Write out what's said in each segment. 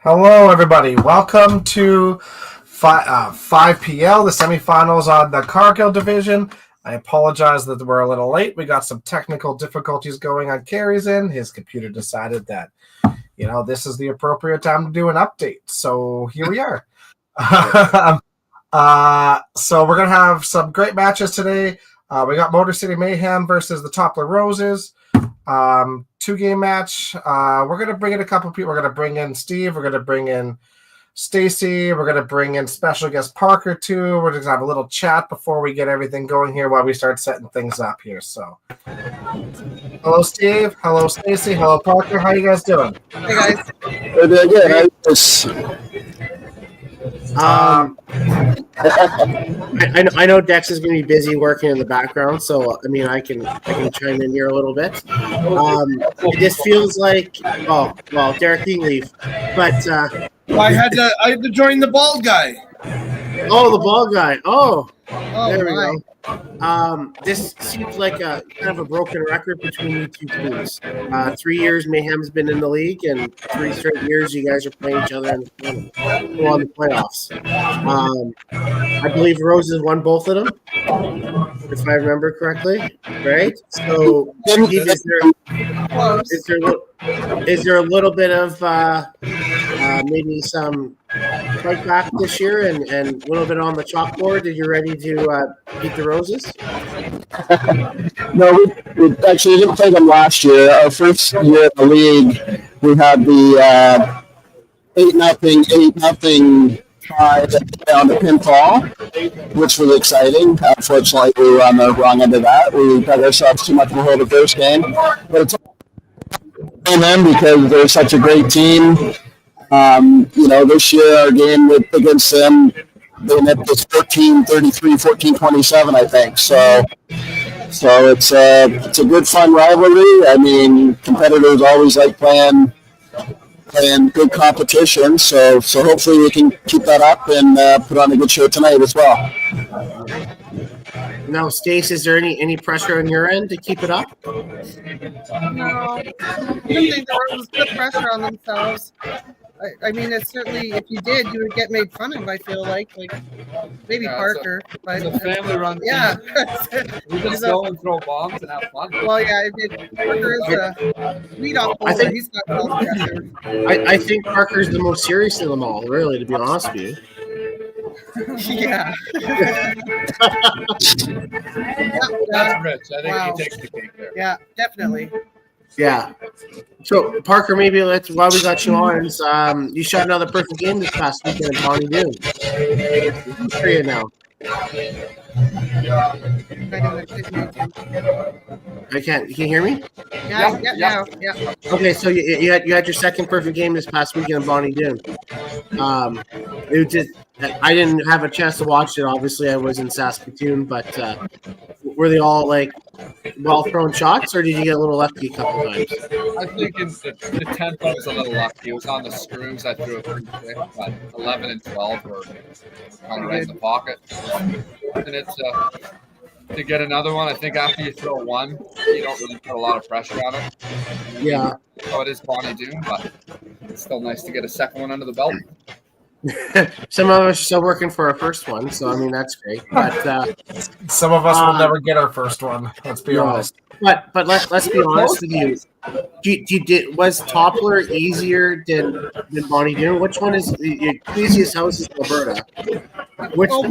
Hello, everybody. Welcome to 5PL, the semifinals on the Cargill division. I apologize that we're a little late. We got some technical difficulties going on Carrie's end. His computer decided that, this is the appropriate time to do an update. So here we are. So we're going to have some great matches today. We got Motor City Mayhem versus the Toppler Roses. 2-game match. We're going to bring in a couple people. We're going to bring in Steve. We're going to bring in Stacy. We're going to bring in special guest Parker too. We're going to have a little chat before we get everything going here while we start setting things up here. So, hello Steve. Hello Stacy. Hello Parker. How you guys doing? Hey guys. We're doing good. I know Dex is going to be busy working in the background, so I mean I can chime in here a little bit. It just feels like Derek, you leave, but I had to join the bald guy. Oh, the bald guy. Oh, there we my. go. This seems like a kind of a broken record between you two teams. 3 years Mayhem's been in the league, and 3 straight years you guys are playing each other in the playoffs. I believe Roses won both of them, if I remember correctly, right? So is there a little bit of maybe some fight back this year and a little bit on the chalkboard? Are you ready to beat the Roses? No, we actually didn't play them last year. Our first year in the league, we had the 8-0 tie on the pinfall, which was exciting. Unfortunately, we were on the wrong end of that. We got ourselves too much of a hold the first game. But it's them because they're such a great team. This year our game against them, they net was 14-33, 14-27, I think. So it's a good fun rivalry. I mean, competitors always like playing good competition. So hopefully we can keep that up and put on a good show tonight as well. Now, Stace, is there any pressure on your end to keep it up? No, I don't think there was good pressure on themselves. I mean, it's certainly, if you did, you would get made fun of, I feel like maybe Parker. It's a family-run team. Yeah. We just go and throw bombs and have fun. Well, yeah, Parker is a leadoff bowler. He's got self-pressure. I think Parker's the most serious of them all, really, to be honest with you. Yeah. That's Rich. I think he takes the cake there. Yeah, definitely. Yeah. So, Parker, maybe while we got you on, you shot another perfect game this past weekend in Bonnie Doon. Who's for you now? I can't. You can hear me? Yeah. Okay, so you had your second perfect game this past weekend in Bonnie Doon. I didn't have a chance to watch it. Obviously, I was in Saskatoon, but were they all well-thrown shots, or did you get a little lucky a couple times? I think the 10th one was a little lucky. It was on the screws. I threw it pretty quick, but 11 and 12 were kind of right in the pocket. And it's to get another one. I think after you throw one, you don't really put a lot of pressure on it. Yeah. So it is Bonnie Doon, but it's still nice to get a second one under the belt. Some of us are still working for our first one, so I mean that's great. But some of us will never get our first one. Let's be honest. But let's be honest with you. Was Toppler easier than Bonnie Doon? Which one is your easiest house is Alberta? Which one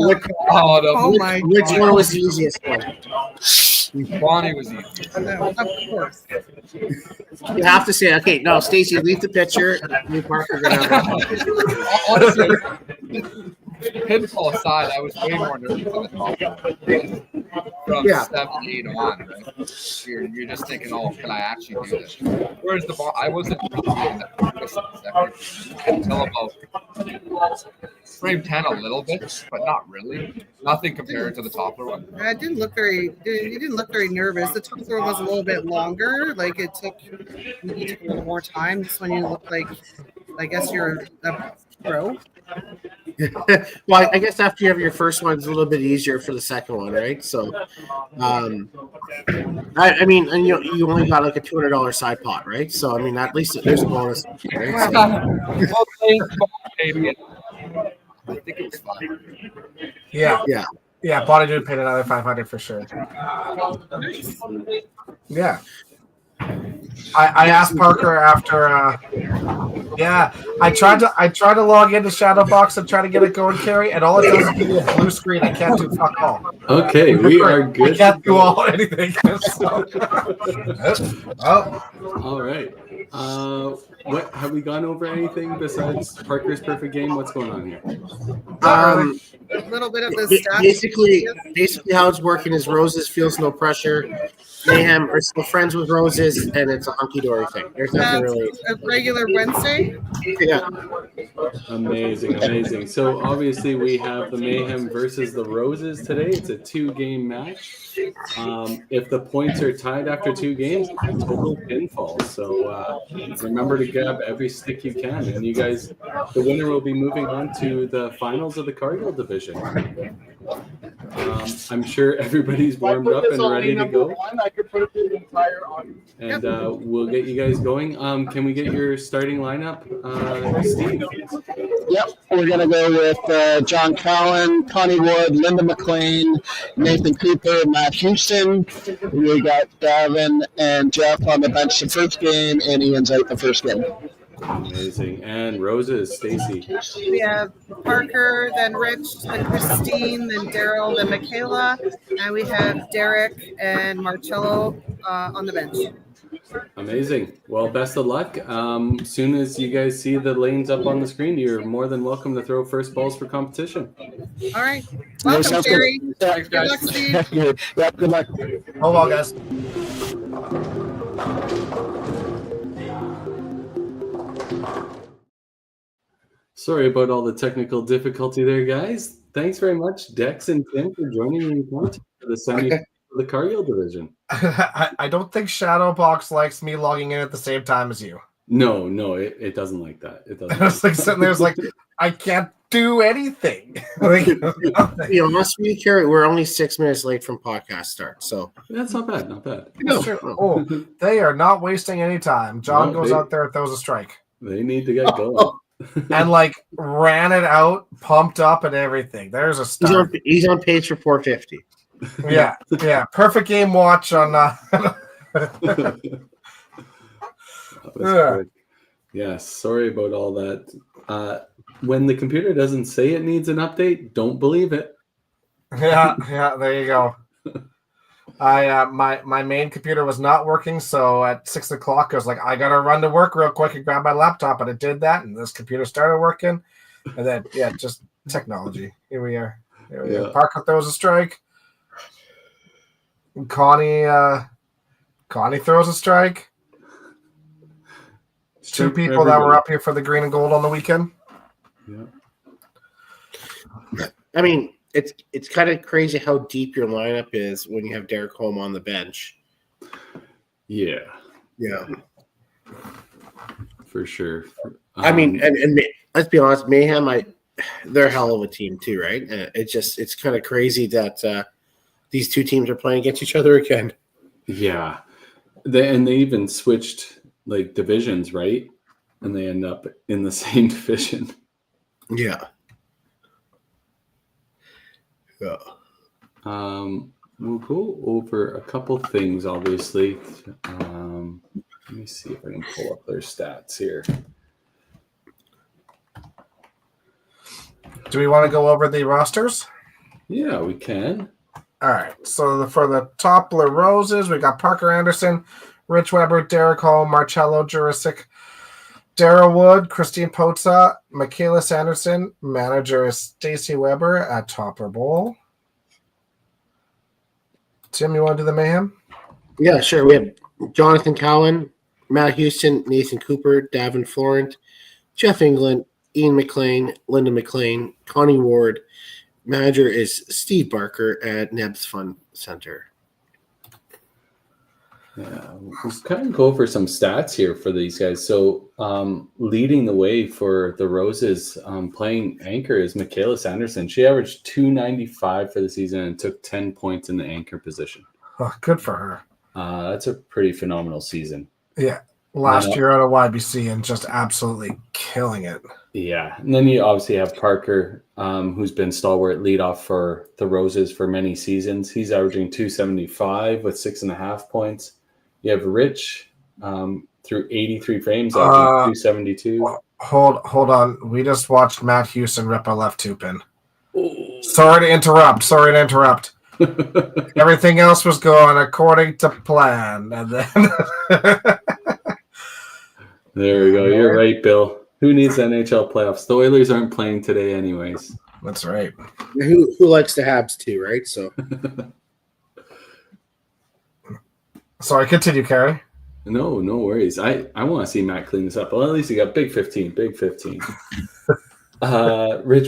was the easiest one? Bonnie was easy. Of course. You have to say, okay, no, Stacy, leave the picture. Me and Parker are gonna have honestly, pinfall aside, I was way more nervous than the top from 7-8 on. Right? You're just thinking, can I actually do this? Whereas I wasn't really in the focus of the second until about frame 10 a little bit, but not really. Nothing compared to the Toppler one. It didn't look very. You didn't look very nervous. The Toppler was a little bit longer. It took a little more time. This one you look like, I guess you're a pro. Well, I guess after you have your first one, it's a little bit easier for the second one, right? So, I mean, and you only got like a $200 side pot, right? So, I mean, at least there's a bonus, right? So, Well, thanks, baby. I think it was fun. Yeah, Bonnie dude paid another 500 for sure. Yeah. I asked Parker after I tried to log into Shadowbox and try to get it going, Carrie, and all it does is give me a blue screen. I can't do fuck all. Okay, we are good. I can't do anything. All right. What have we gone over anything besides Parker's perfect game? What's going on here? A little bit of the stats. basically how it's working is Roses feels no pressure. Mayhem are still friends with Roses, and it's a hunky-dory thing. There's nothing really. A regular Wednesday. Yeah. Amazing. So obviously we have the Mayhem versus the Roses today. It's a 2-game match. If the points are tied after 2 games, it's total pinfall. So remember to grab every stick you can. And you guys, the winner will be moving on to the finals of the Cargill division. I'm sure everybody's warmed up and ready to go. And we'll get you guys going. Can we get your starting lineup, Steve? Yep, we're going to go with John Cowan, Connie Wood, Linda McLean, Nathan Cooper, Matt Houston. We got Davin and Jeff on the bench the first game, and Ian's out the first game. Amazing. And Roses, Stacy. We have Parker, then Rich, then Christine, then Daryl, then Michaela, and we have Derek and Marcello on the bench. Amazing. Well, best of luck. Soon as you guys see the lanes up on the screen, you're more than welcome to throw first balls for competition. All right. Welcome, Jerry. Thanks, Good luck, Steve. Good luck. Oh well, guys. Sorry about all the technical difficulty there, guys. Thanks very much, Dex and Tim, for joining me for the semi of the Cargill division. I don't think Shadowbox likes me logging in at the same time as you. No, it doesn't like that. It doesn't. I was like sitting there, like I can't do anything. Like, Be honest with you, Carrie, we're only 6 minutes late from podcast start, so that's not bad. Not bad. no. Oh, they are not wasting any time. John goes out there and throws a strike. They need to get going. And like ran it out, pumped up, and everything. There's a start. he's on pace for 450. Yeah. Perfect game watch on. Good. Yeah, sorry about all that. When the computer doesn't say it needs an update, don't believe it. Yeah. There you go. My main computer was not working, so at 6 o'clock I was like, I gotta run to work real quick and grab my laptop, and it did that, and this computer started working, and then just technology. Here we are. Parker throws a strike. And Connie throws a strike. Two people that were up here for the green and gold on the weekend. Yeah. I mean, it's kind of crazy how deep your lineup is when you have Derek Holm on the bench. Yeah. For sure. I mean, and let's be honest, Mayhem, they're a hell of a team too, right? It's kind of crazy that these two teams are playing against each other again. Yeah. They even switched like divisions, right? And they end up in the same division. Yeah. We'll go over a couple things, obviously. Let me see if I can pull up their stats here. Do we want to go over the rosters? Yeah, we can. All right. So for the Toppler Roses, we got Parker Anderson, Rich Weber, Derek Hall, Marcello Jurisic, Daryl Wood, Christine Pozza, Michaela Sanderson. Manager is Stacy Weber at Topper Bowl. Tim, you want to do the Mayhem? Yeah, sure. We have Jonathan Cowan, Matt Houston, Nathan Cooper, Davin Florent, Jeff England, Ian McLean, Linda McLean, Connie Ward. Manager is Steve Barker at Neb's Fun Center. Yeah, we kind of go over some stats here for these guys. So, leading the way for the Roses, playing anchor is Michaela Sanderson. She averaged 295 for the season and took 10 points in the anchor position. Oh, good for her. That's a pretty phenomenal season. Yeah. Last year out of YBC and just absolutely killing it. Yeah. And then you obviously have Parker, who's been stalwart leadoff for the Roses for many seasons. He's averaging 275 with 6.5 points. You have Rich through 83 frames, averaging 272. Hold on. We just watched Matt Houston rip a left 2-pin. Sorry to interrupt. Everything else was going according to plan. And then there we go. You're right, Bill. Who needs NHL playoffs? The Oilers aren't playing today anyways. That's right. Who likes the Habs too, right? So Sorry, continue, Carrie. No worries. I want to see Matt clean this up. Well, at least he got big 15. Rich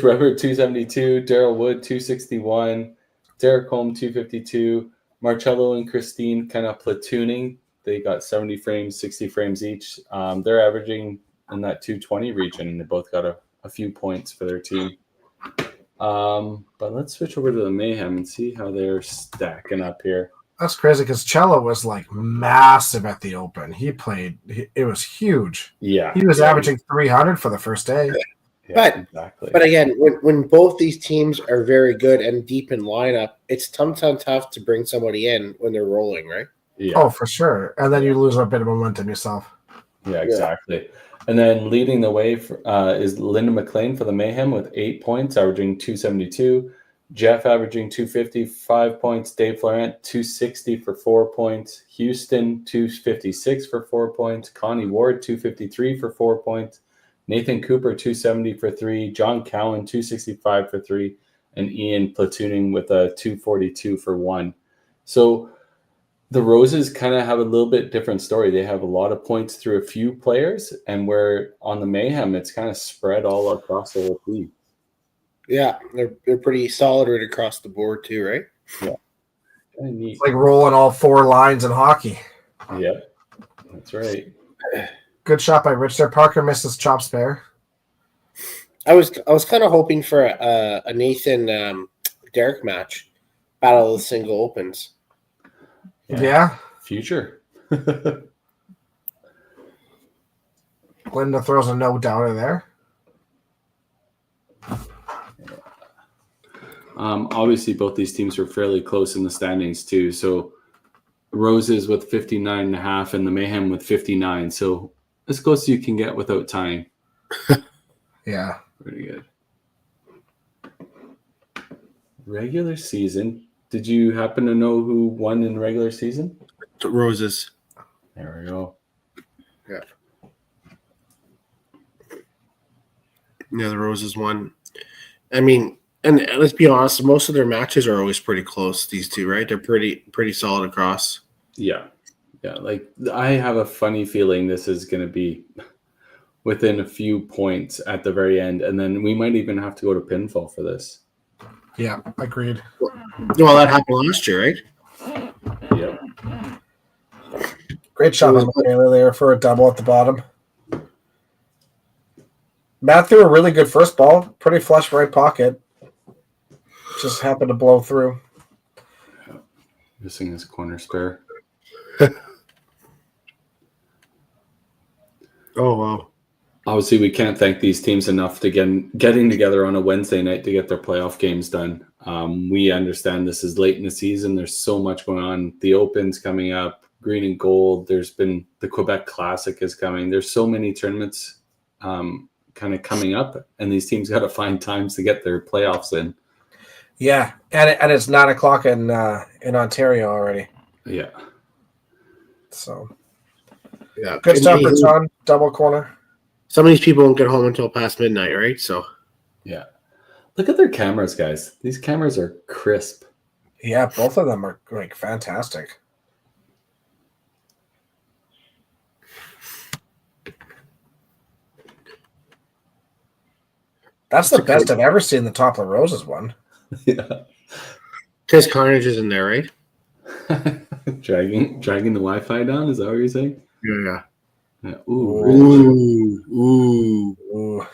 Weber, 272. Daryl Wood, 261. Derek Holm, 252. Marcello and Christine kind of platooning. They got 70 frames, 60 frames each. They're averaging in that 220 region, and they both got a few points for their team. But let's switch over to the Mayhem and see how they're stacking up here. That's crazy because Cello was like massive at the Open. It was huge. Yeah. He was averaging 300 for the first day. Yeah, exactly. But again, when both these teams are very good and deep in lineup, it's tough to bring somebody in when they're rolling, right? Yeah. Oh, for sure. And then you lose a bit of momentum yourself. Yeah, exactly. And then leading the way is Linda McLean for the Mayhem with 8 points, averaging 272. Jeff averaging 255 points. Dave Florent, 260 for 4 points. Houston, 256 for 4 points. Connie Ward, 253 for 4 points. Nathan Cooper, 270 for 3. John Cowan, 265 for 3. And Ian platooning with a 242 for 1. So the Roses kind of have a little bit different story. They have a lot of points through a few players, and where on the Mayhem, it's kind of spread all across the whole team. Yeah, they're pretty solid right across the board too, right? Yeah. Neat. It's like rolling all 4 lines in hockey. Yep, that's right. Good shot by Rich there. Parker missed his chop spare. I was kind of hoping for a Nathan Derek match, battle of the single opens. Yeah. Future. Linda throws a no doubter there. Obviously, both these teams are fairly close in the standings too. So Roses with 59.5 and the Mayhem with 59. So as close as you can get without tying. Yeah. Pretty good. Regular season. Did you happen to know who won in regular season? The Roses. There we go. Yeah. Yeah, the Roses won. I mean, and let's be honest, most of their matches are always pretty close, these two, right? They're pretty solid across. Yeah. Yeah. Like, I have a funny feeling this is going to be within a few points at the very end. And then we might even have to go to pinfall for this. Yeah, agreed. Well, that happened last year, right? Yep. Great shot by Michaela there for a double at the bottom. Matt threw a really good first ball. Pretty flush right pocket. Just happened to blow through. Missing his corner spare. Oh, wow. Obviously, we can't thank these teams enough to getting together on a Wednesday night to get their playoff games done. We understand this is late in the season. There's so much going on. The Open's coming up, Green and Gold. There's been the Quebec Classic is coming. There's so many tournaments kind of coming up, and these teams got to find times to get their playoffs in. Yeah, and it's 9 o'clock in Ontario already. Yeah. So, Yeah. good stuff for John. Double corner. Some of these people won't get home until past midnight, right? So, Yeah. Look at their cameras, guys. These cameras are crisp. Yeah, both of them are like fantastic. That's the best I've ever seen the Top of the Roses one. Yeah. Tess Carnage is in there, right? Dragging the Wi-Fi down. Is that what you're saying? Yeah. Yeah. Ooh. Ooh.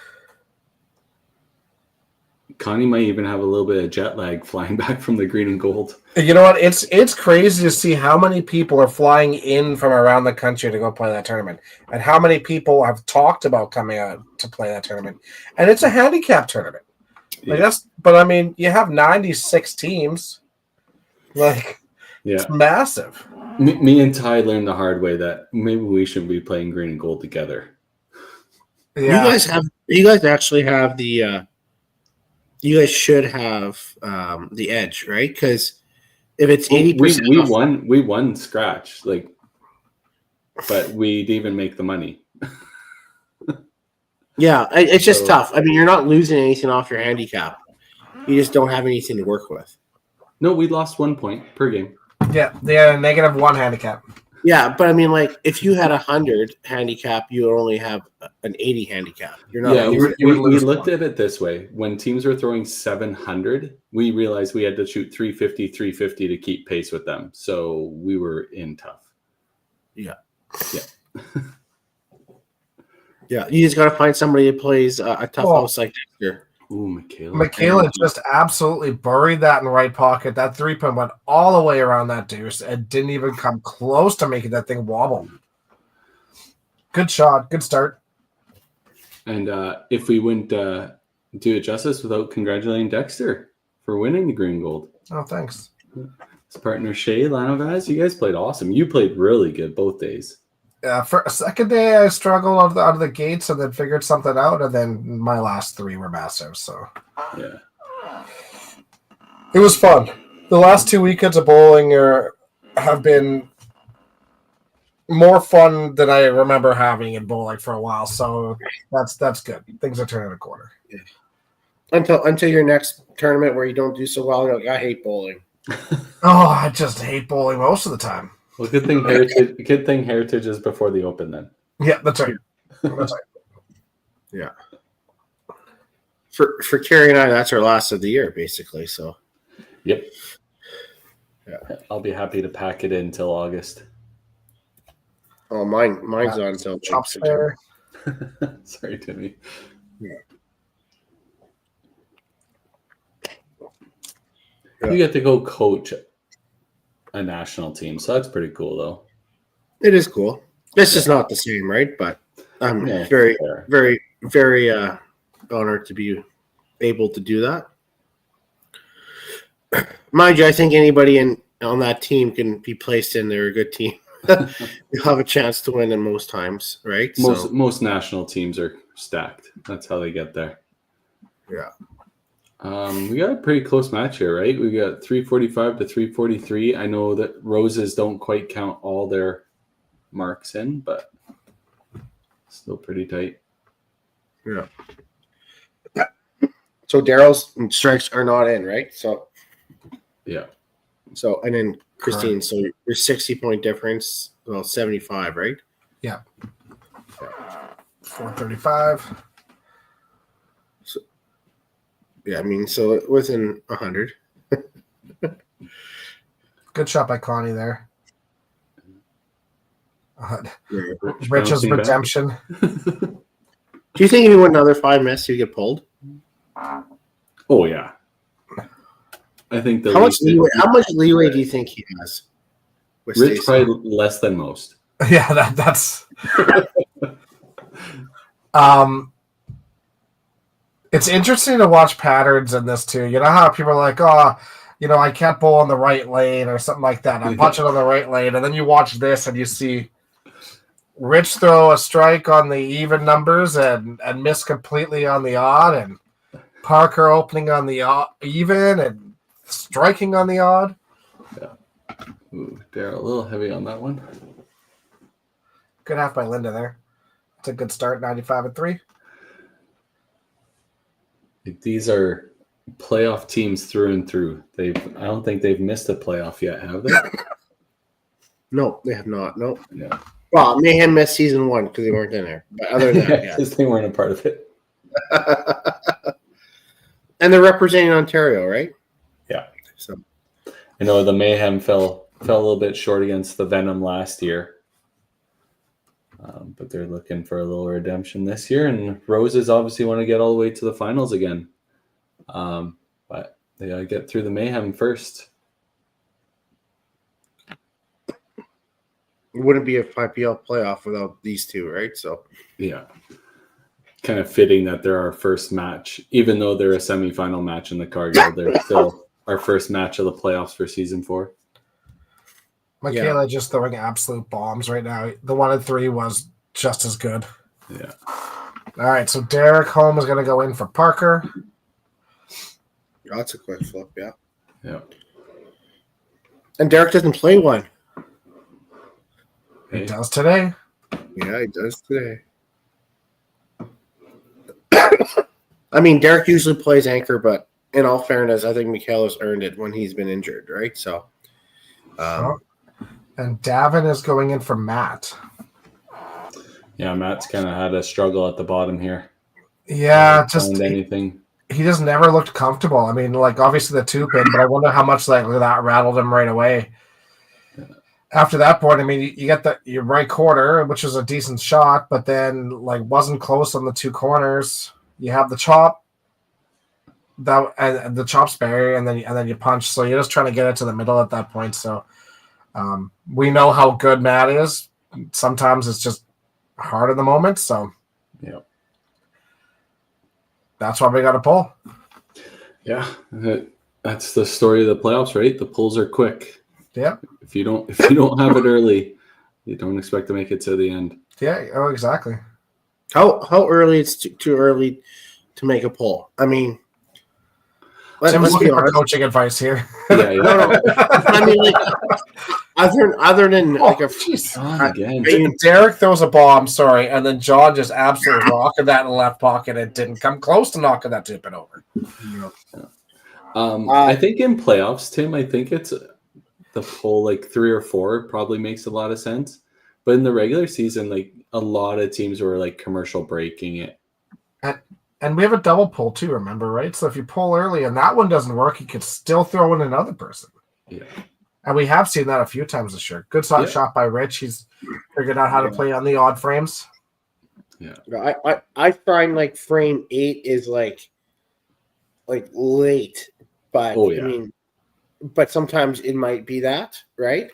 Connie might even have a little bit of jet lag flying back from the green and gold. You know what? It's crazy to see how many people are flying in from around the country to go play that tournament, and how many people have talked about coming out to play that tournament. And it's a handicap tournament. Like but I mean, you have 96 teams. Like, it's massive. Me and Ty learned the hard way that maybe we should be playing green and gold together. Yeah. You guys actually have the. You guys should have the edge, right? Because if it's 80%, we won scratch, but we'd even make the money. Yeah, it's just tough. I mean, you're not losing anything off your handicap. You just don't have anything to work with. No, we lost 1 point per game. Yeah, they had a -1 handicap. Yeah, but I mean, like, if you had 100 handicap, you would only have an 80 handicap. You're not. Yeah, we looked at it this way. When teams were throwing 700, we realized we had to shoot 350 to keep pace with them. So we were in tough. Yeah. Yeah. Yeah, you just got to find somebody that plays a tough house like Dexter. Ooh, Michaela. Michaela just absolutely buried that in right pocket. That 3-pin went all the way around that deuce and didn't even come close to making that thing wobble. Good shot. Good start. And if we wouldn't do it justice without congratulating Dexter for winning the green gold. Oh, thanks. His partner Shay Lanovaz, you guys played awesome. You played really good both days. For a second day, I struggled out of the gates and then figured something out, and then my last 3 were massive. So yeah, it was fun. The last 2 weekends of bowling have been more fun than I remember having in bowling for a while. So that's good. Things are turning a corner. Yeah. Until your next tournament where you don't do so well, you're like, I hate bowling. Oh, I just hate bowling most of the time. Well, good thing Heritage is before the Open then. Yeah, that's right. That's right. Yeah. For Carrie and I, that's our last of the year, basically. So. Yep. Yeah. I'll be happy to pack it in until August. Oh, mine's on until chop spare. Sorry, Timmy. Yeah. You get to go coach a national team, so that's pretty cool, though. It is cool. This is not the same, right? But I'm very, very, very honored to be able to do that. Mind you, I think anybody on that team can be placed in. They're a good team. You'll have a chance to win in most times, right? Most national teams are stacked. That's how they get there. Yeah. We got a pretty close match here, right? We got 345 to 343. I know that Roses don't quite count all their marks in, but still pretty tight. Yeah. So Daryl's strikes are not in, right? So yeah. So and then Christine, so your 60-point difference, well, 75, right? Yeah. 435. Yeah, I mean, so within 100. Good shot by Connie there. Rich's redemption. Do you think if you went another 5 miss, you get pulled? Oh yeah. I think how much leeway do you think he has? Rich probably less than most. Yeah, that's. It's interesting to watch patterns in this too. You know how people are like, oh, I can't bowl on the right lane or something like that. I punch it on the right lane, and then you watch this and you see Rich throw a strike on the even numbers and miss completely on the odd, and Parker opening on the even and striking on the odd. Yeah. Ooh, Daryl, a little heavy on that one. Good half by Linda there. It's a good start, 95-3. These are playoff teams through and through. I don't think they've missed a playoff yet, have they? No, they have not. No. Yeah. Well, Mayhem missed season 1 because they weren't in there. But other than that, because they weren't a part of it. And they're representing Ontario, right? Yeah. So I know the Mayhem fell fell a little bit short against the Venom last year. But they're looking for a little redemption this year. And Roses obviously want to get all the way to the finals again. But they got to get through the Mayhem first. It wouldn't be a 5PL playoff without these two, right? So yeah, kind of fitting that they're our first match, even though they're a semifinal match in the Cargill. They're still our first match of the playoffs for season 4. Michaela just throwing absolute bombs right now. The 1 and 3 was just as good. Yeah. All right, so Derek Holm is going to go in for Parker. that's a quick flip, yeah. Yeah. And Derek doesn't play one. He does today. Yeah, he does today. I mean, Derek usually plays anchor, but in all fairness, I think Michaela's earned it when he's been injured, right? So, and Davin is going in for Matt. Yeah, Matt's kind of had a struggle at the bottom here. Yeah, just anything. He just never looked comfortable. I mean, like obviously the 2-pin, but I wonder how much like that rattled him right away. Yeah. After that point, I mean, you get your right quarter, which is a decent shot, but then like wasn't close on the 2 corners. You have the chop, and the chop spare, and then you punch. So you're just trying to get it to the middle at that point. So we know how good Matt is. Sometimes it's just hard in the moment. So yeah, that's why we got to pull. Yeah, that's the story of the playoffs, right? The pulls are quick. Yeah. If you don't have it early, you don't expect to make it to the end. Yeah. Oh, exactly. How early? It's too early to make a pull. I mean, let's be honest. Coaching advice here. Yeah. No. I mean, like other than like a again. Derek throws a bomb, sorry, and then John just absolutely rocking that in the left pocket and didn't come close to knocking that 2-pin over. I think in playoffs, Tim, I think it's the pull like 3 or 4 probably makes a lot of sense. But in the regular season, like a lot of teams were like commercial breaking it. And we have a double pull too, remember, right? So if you pull early and that one doesn't work, you could still throw in another person. Yeah. And we have seen that a few times this year. Good shot by Rich. He's figured out how to play on the odd frames. Yeah. I find like frame 8 is like late, but I mean, but sometimes it might be that, right?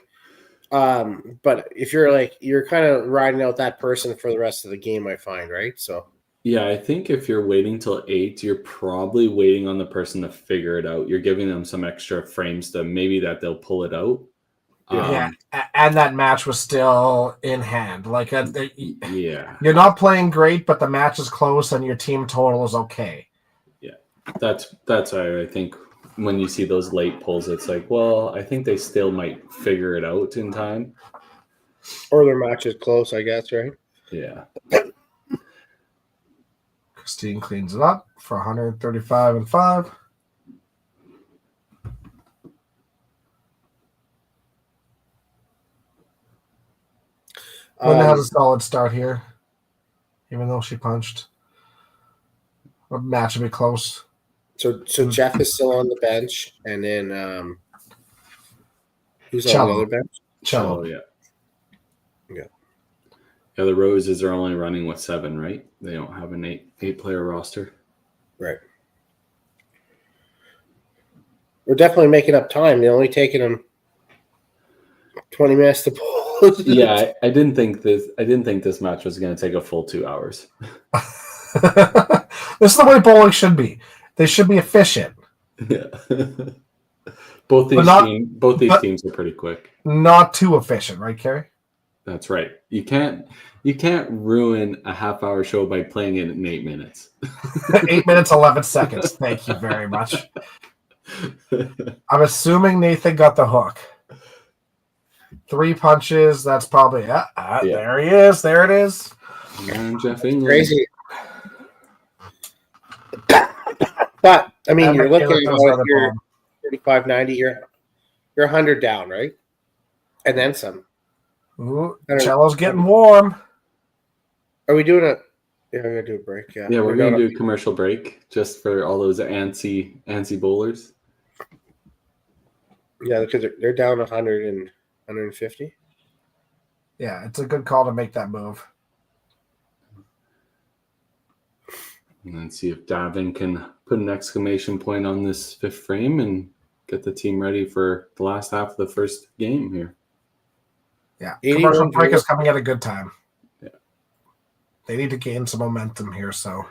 But if you're kind of riding out that person for the rest of the game, I find, right? So yeah, I think if you're waiting till 8, you're probably waiting on the person to figure it out. You're giving them some extra frames to maybe that they'll pull it out. Yeah, and that match was still in hand. Like, yeah, you're not playing great, but the match is close and your team total is okay. Yeah, that's why I think when you see those late pulls, it's like, well, I think they still might figure it out in time. Or their match is close, I guess, right? Yeah. Christine cleans it up for 135 and 5. Linda has a solid start here, even though she punched. The match will be close. So Jeff is still on the bench, and then who's Cello. on the other bench? Cello, yeah. Yeah, the Roses are only running with 7, right? They don't have an 8-player roster. Right. We're definitely making up time. They're only taking them 20 minutes to pull. Yeah, I didn't think this match was going to take a full 2 hours. This is the way bowling should be. They should be efficient. Yeah. Both these teams are pretty quick. Not too efficient, right, Kerry? That's right. You can't ruin a half-hour show by playing it in 8 minutes. 8 minutes, 11 seconds. Thank you very much. I'm assuming Nathan got the hook. 3 punches. That's probably yeah. There he is. There it is. And Jeff England. Crazy. But I mean, you're looking at your 35-90. You're 100 down, right? And then some. Ooh, cello's getting warm. Are we doing it? Yeah, we're gonna do a break. Yeah, we're gonna do a commercial break just for all those antsy bowlers. Yeah, because they're down 100 and 150. Yeah, it's a good call to make that move. And then see if Davin can put an exclamation point on this fifth frame and get the team ready for the last half of the first game here. Yeah, 81 commercial break goals. is coming at a good time. Yeah. They need to gain some momentum here, so.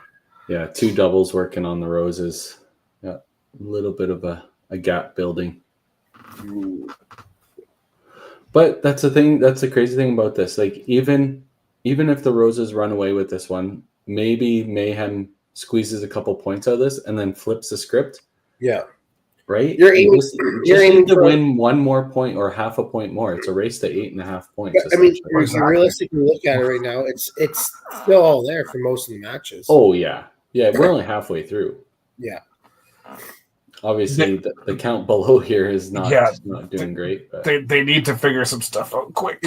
Yeah, 2 doubles working on the Roses. Yeah, a little bit of a gap building. But that's the thing. That's the crazy thing about this. Like, even if the Roses run away with this one, maybe Mayhem squeezes a couple points out of this and then flips the script. Yeah. Right? You're And aiming, just you're need aiming to for, win 1 more point or half a point more. It's a race to 8.5 points. I mean, essentially. if you realistically look at it right now, it's still all there for most of the matches. Oh, yeah. Yeah, we're only halfway through. Yeah. Obviously, the count below here is not doing great. But They need to figure some stuff out quick.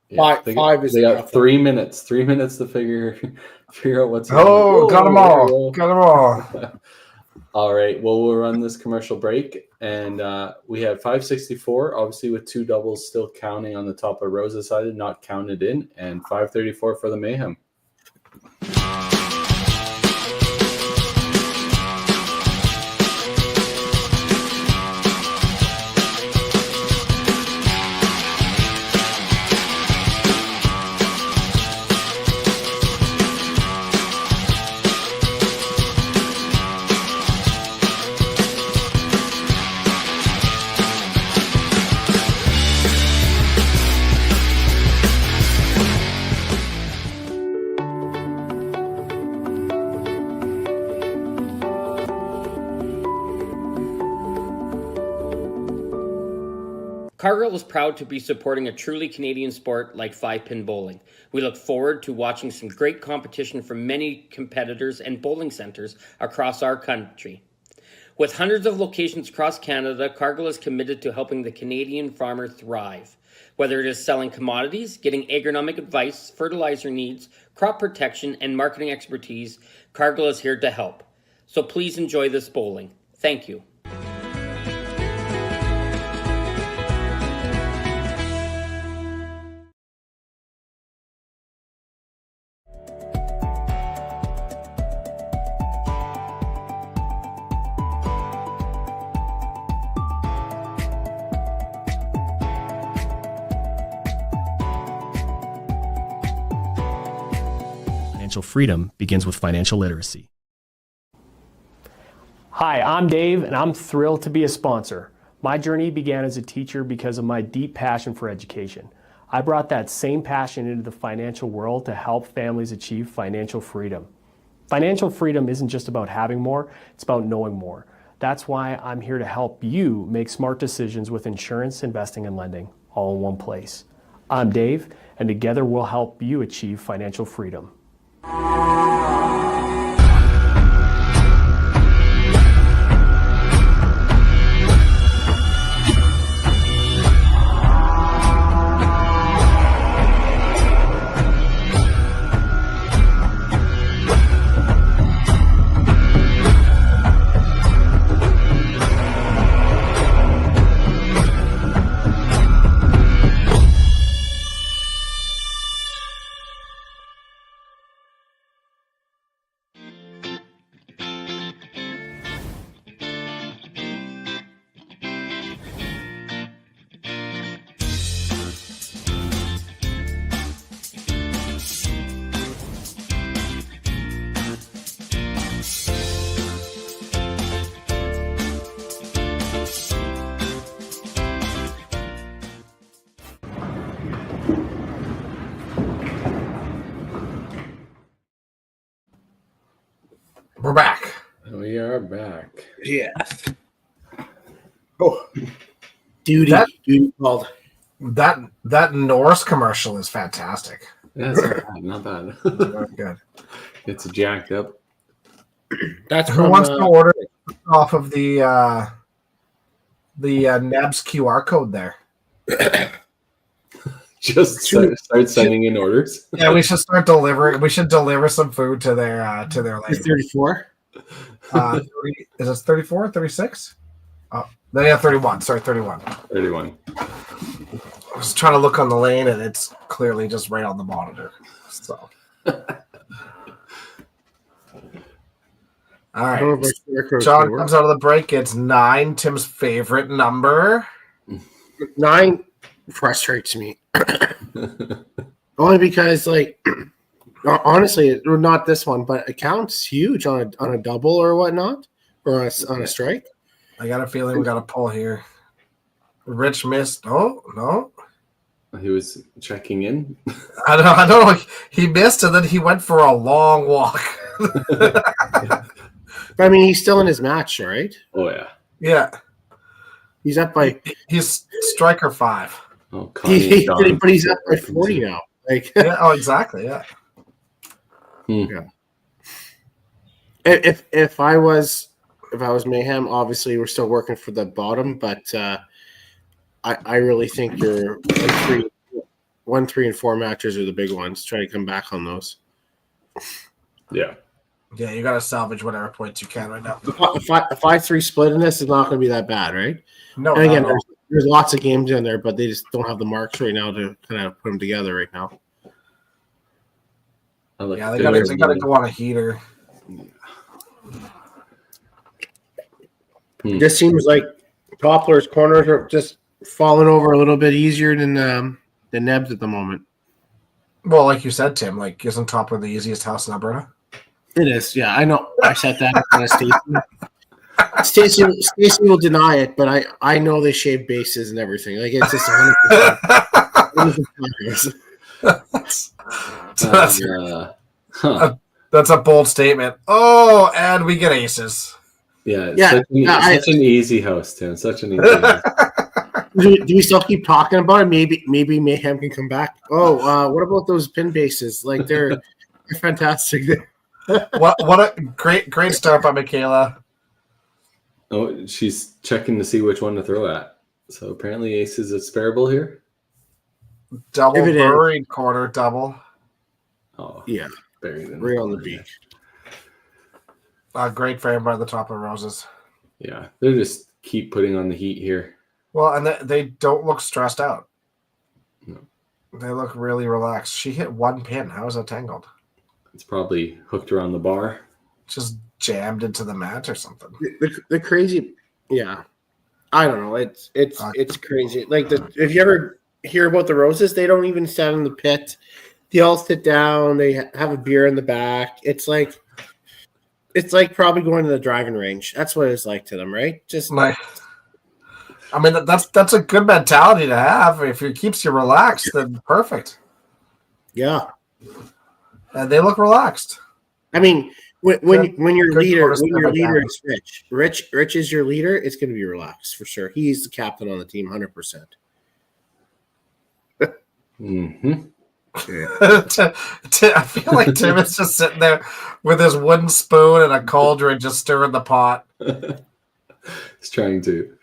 yeah, Five is they got enough. 3 minutes. 3 minutes to figure out what's Oh, got them there we all. go. Got them all. All right. Well, we'll run this commercial break, and we have 564, obviously with 2 doubles still counting on the top of Rosa's side, not counted in, and 534 for the Mayhem. Cargill is proud to be supporting a truly Canadian sport like 5-pin bowling. We look forward to watching some great competition from many competitors and bowling centers across our country. With hundreds of locations across Canada, Cargill is committed to helping the Canadian farmer thrive. Whether it is selling commodities, getting agronomic advice, fertilizer needs, crop protection, and marketing expertise, Cargill is here to help. So please enjoy this bowling. Thank you. Financial freedom begins with financial literacy. Hi, I'm Dave, and I'm thrilled to be a sponsor. My journey began as a teacher because of my deep passion for education. I brought that same passion into the financial world to help families achieve financial freedom. Financial freedom isn't just about having more, it's about knowing more. That's why I'm here to help you make smart decisions with insurance, investing, and lending, all in one place. I'm Dave, and together we'll help you achieve financial freedom. We're back. We are back. Yeah. Oh, duty called. That Norse commercial is fantastic. Yeah, it's not bad. Very good. It's jacked up. That's Who wants to order off of the Neb's QR code there? Just start sending in orders. Yeah, we should start delivering. We should deliver some food to their lady. 34. Is it 34, 36? Oh, yeah, 31. Sorry, 31. 31. was trying to look on the lane, and it's clearly just right on the monitor. So, all right. John comes out of the break. It's 9, Tim's favorite number. 9 frustrates me. Only because, like, honestly, not this one, but it counts huge on a double or whatnot, or on a strike. I got a feeling we got a pull here. Rich missed. Oh, no. He was checking in. I don't know. He missed, and then he went for a long walk. I mean, he's still in his match, right? Oh, yeah. Yeah. He's up by... He's striker 5. Oh, but he's up by 40 now. Like, yeah, oh, exactly, yeah. Yeah. If I was Mayhem, obviously we're still working for the bottom, but I really think your 1, 3, and 4 matches are the big ones. Try to come back on those. Yeah. Yeah, you got to salvage whatever points you can right now. A 5-3 split in this is not going to be that bad, right? No. And again, there's lots of games in there, but they just don't have the marks right now to kind of put them together right now. Yeah, they got to go on a heater. This seems like Toppler's corners are just falling over a little bit easier than the Nebs at the moment. Well, like you said, Tim, like isn't Toppler the easiest house in Alberta? It is, yeah. I know. I said that in Stacey. Stacey will deny it, but I know they shave bases and everything. Like it's just 100%. That's a bold statement. Oh, and we get aces. Yeah, such an easy house, Tim. Such an easy house. Do we still keep talking about it? Maybe Mayhem can come back. Oh, what about those pin bases? Like they're fantastic. What a great start by Michaela. Oh, she's checking to see which one to throw at. So apparently ace is a sparable here. Double buried corner double. Oh yeah, buried in right on the beak. Great frame by the top of Roses. Yeah, they just keep putting on the heat here. Well, and they don't look stressed out. No. They look really relaxed. She hit 1 pin. How is that tangled? It's probably hooked around the bar. Just jammed into the mat or something. The crazy, yeah. I don't know. It's crazy. Like if you ever hear about the Roses, they don't even stand in the pit. They all sit down. They have a beer in the back. It's like probably going to the driving range. That's what it's like to them, right? Just I mean, that's a good mentality to have. If it keeps you relaxed, then perfect. Yeah. And they look relaxed. I mean, when your leader is Rich is your leader, it's going to be relaxed for sure. He's the captain on the team, 100%. Mm-hmm. I feel like Tim is just sitting there with his wooden spoon and a cauldron, just stirring the pot. He's trying to.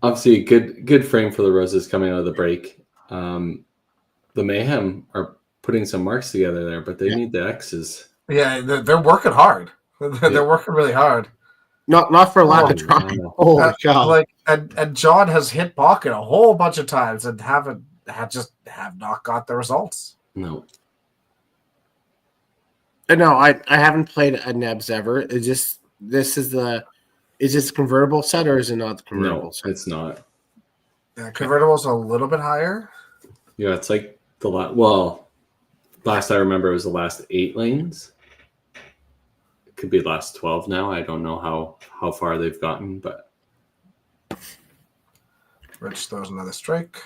Obviously, good frame for the Roses coming out of the break. The Mayhem are putting some marks together there, but they need the X's. Yeah, they're working hard. They're working really hard. Not for lack of trying. Oh my god! And John has hit pocket a whole bunch of times and have not got the results. No. No, I haven't played a Nebs ever. Is this convertible set or is it not the convertible set? No, it's not. Yeah, convertible's a little bit higher. Yeah, it's like last I remember it was the last 8 lanes. It could be the last 12 now. I don't know how far they've gotten, but Rich throws another strike.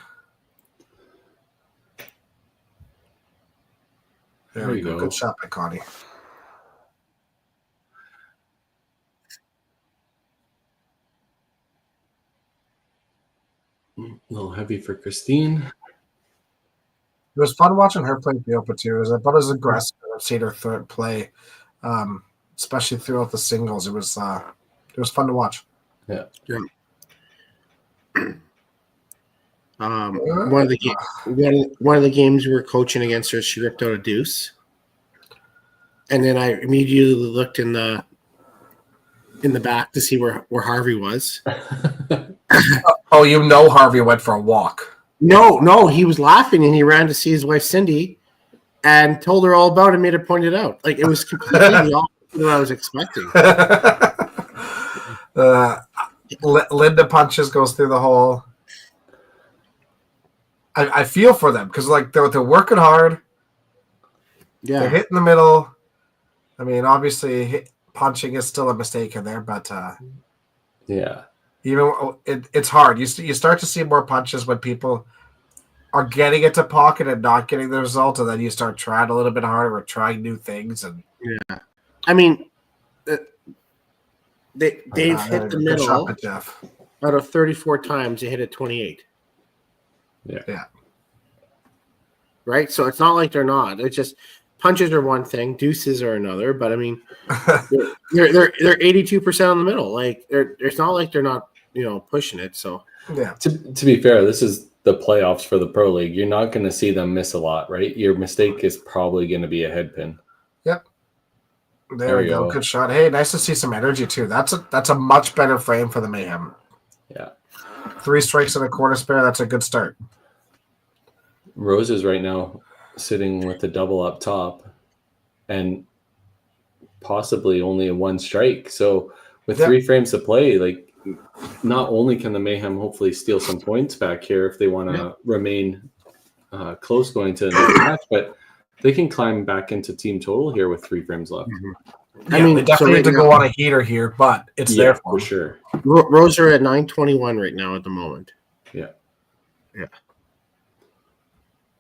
There we go. Good shot by Connie. a little heavy for Christine. It was fun watching her play Piopa too. It was about as aggressive as I've seen her play, especially throughout the singles. It was fun to watch. Yeah. One of the games we were coaching against her, she ripped out a deuce, and then I immediately looked in the in the back to see where Harvey was. Oh, Harvey went for a walk. No, he was laughing and he ran to see his wife Cindy and told her all about it and made her point it out. Like, it was completely opposite of what I was expecting. Linda punches, goes through the hole. I feel for them because like they're working hard. Yeah, they're hitting the middle. I mean, obviously, punching is still a mistake in there, but yeah, it's hard. You start to see more punches when people are getting it to pocket and not getting the result, and then you start trying a little bit harder or trying new things. And yeah, I mean, they've hit the middle out of 34 times. They hit it 28. Yeah. Right? So it's not like they're not. It's just punches are one thing, deuces are another. But I mean, they're 82% on the middle. Like it's not like they're not pushing it. So yeah. To be fair, this is the playoffs for the Pro League. You're not going to see them miss a lot, right? Your mistake is probably going to be a head pin. Yep. There we go. Good shot. Hey, nice to see some energy too. That's a much better frame for the Mayhem. Yeah. 3 strikes and a quarter spare. That's a good start. Roses right now sitting with the double up top and possibly only a 1 strike. So with 3 frames to play, like not only can the Mayhem hopefully steal some points back here if they want to remain close going to the next match, but they can climb back into team total here with 3 frames left. Mm-hmm. I mean, they definitely need to go on a heater here, but it's there for sure. Rose are at 921 right now at the moment. Yeah. Yeah.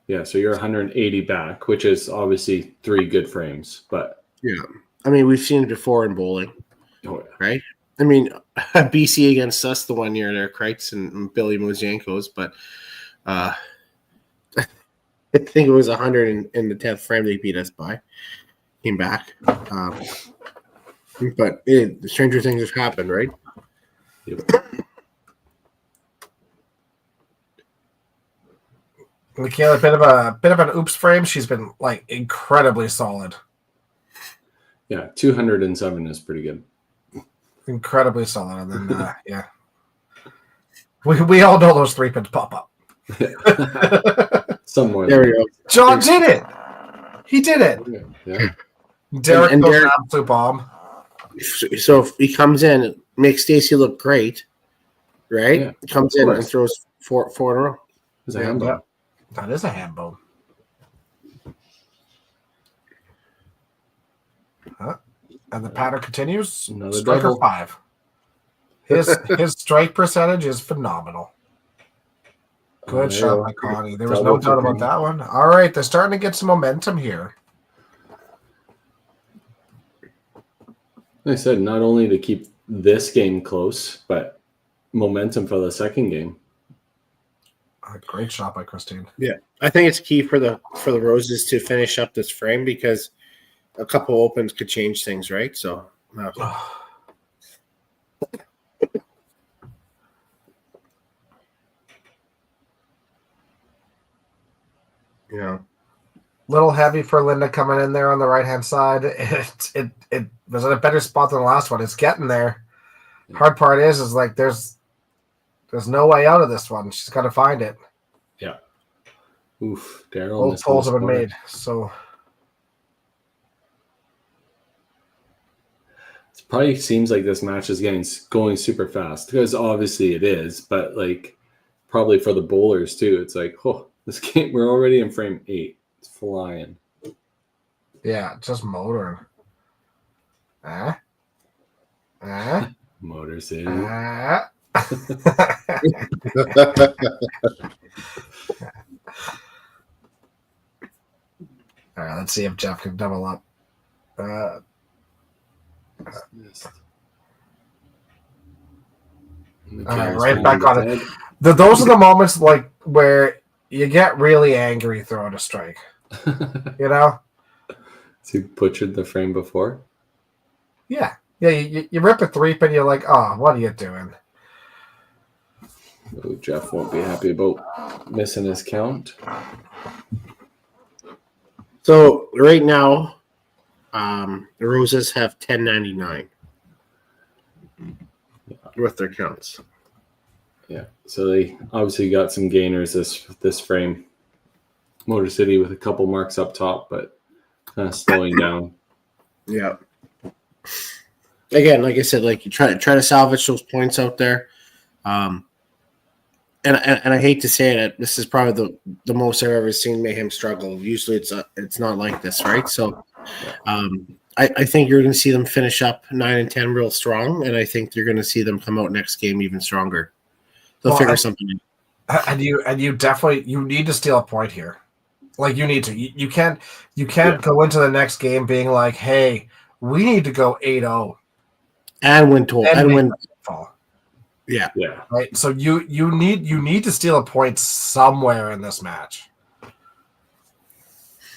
Yeah, so you're 180 back, which is obviously 3 good frames, but yeah. I mean, we've seen it before in bowling. Oh, yeah. Right? I mean, BC against us the one year there, Kreitz and Billy Mozienko's, but I think it was 100 in the 10th frame they beat us by. Came back. But stranger things have happened, right? Yep. Michaela, a bit of an oops frame. She's been like incredibly solid. Yeah, 207 is pretty good. Incredibly solid. And then yeah. We all know those 3 pins pop up. Somewhere. There we go. John did it. He did it. Yeah. Derek goes an absolute bomb. So if he comes in, it makes Stacy look great, right? Yeah, comes in and throws four in a row. It's a handball. Yeah. That is a handball. And the pattern continues. Another Striker double. 5. His strike percentage is phenomenal. Good shot by Connie. There was no doubt about that one. All right, they're starting to get some momentum here. Like I said, not only to keep this game close, but momentum for the second game. A great shot by Christine. Yeah, I think it's key for the Roses to finish up this frame because a couple opens could change things, right? So, yeah, little heavy for Linda coming in there on the right hand side. It was in a better spot than the last one. It's getting there. Hard part is like there's no way out of this one. She's got to find it. Yeah. Oof, Daryl. Both poles have been made. So it probably seems like this match is going super fast because obviously it is, but like probably for the bowlers too, it's like, oh, this game we're already in frame 8. It's flying. Yeah, just motoring. Motors in. All right, let's see if Jeff can double up. All right, right back on it. Those are the moments like where you get really angry throwing a strike. You know? So you butchered the frame before? Yeah. Yeah, you rip a 3-pin, you're like, oh, what are you doing? Oh, Jeff won't be happy about missing his count. So right now, the Roses have 1099. with their counts. Yeah, so they obviously got some gainers this frame. Motor City with a couple marks up top, but kind of slowing down. Yeah. Again, like I said, like you try to salvage those points out there. And I hate to say it, this is probably the most I've ever seen Mayhem struggle. Usually it's not like this, right? So I think you're going to see them finish up 9 and 10 real strong, and I think you're going to see them come out next game even stronger. They'll figure something out. And you definitely need to steal a point here. Like you need to. You can't go into the next game being like, hey, we need to go 8-0 and win. Fall. Yeah. Right. So you need to steal a point somewhere in this match.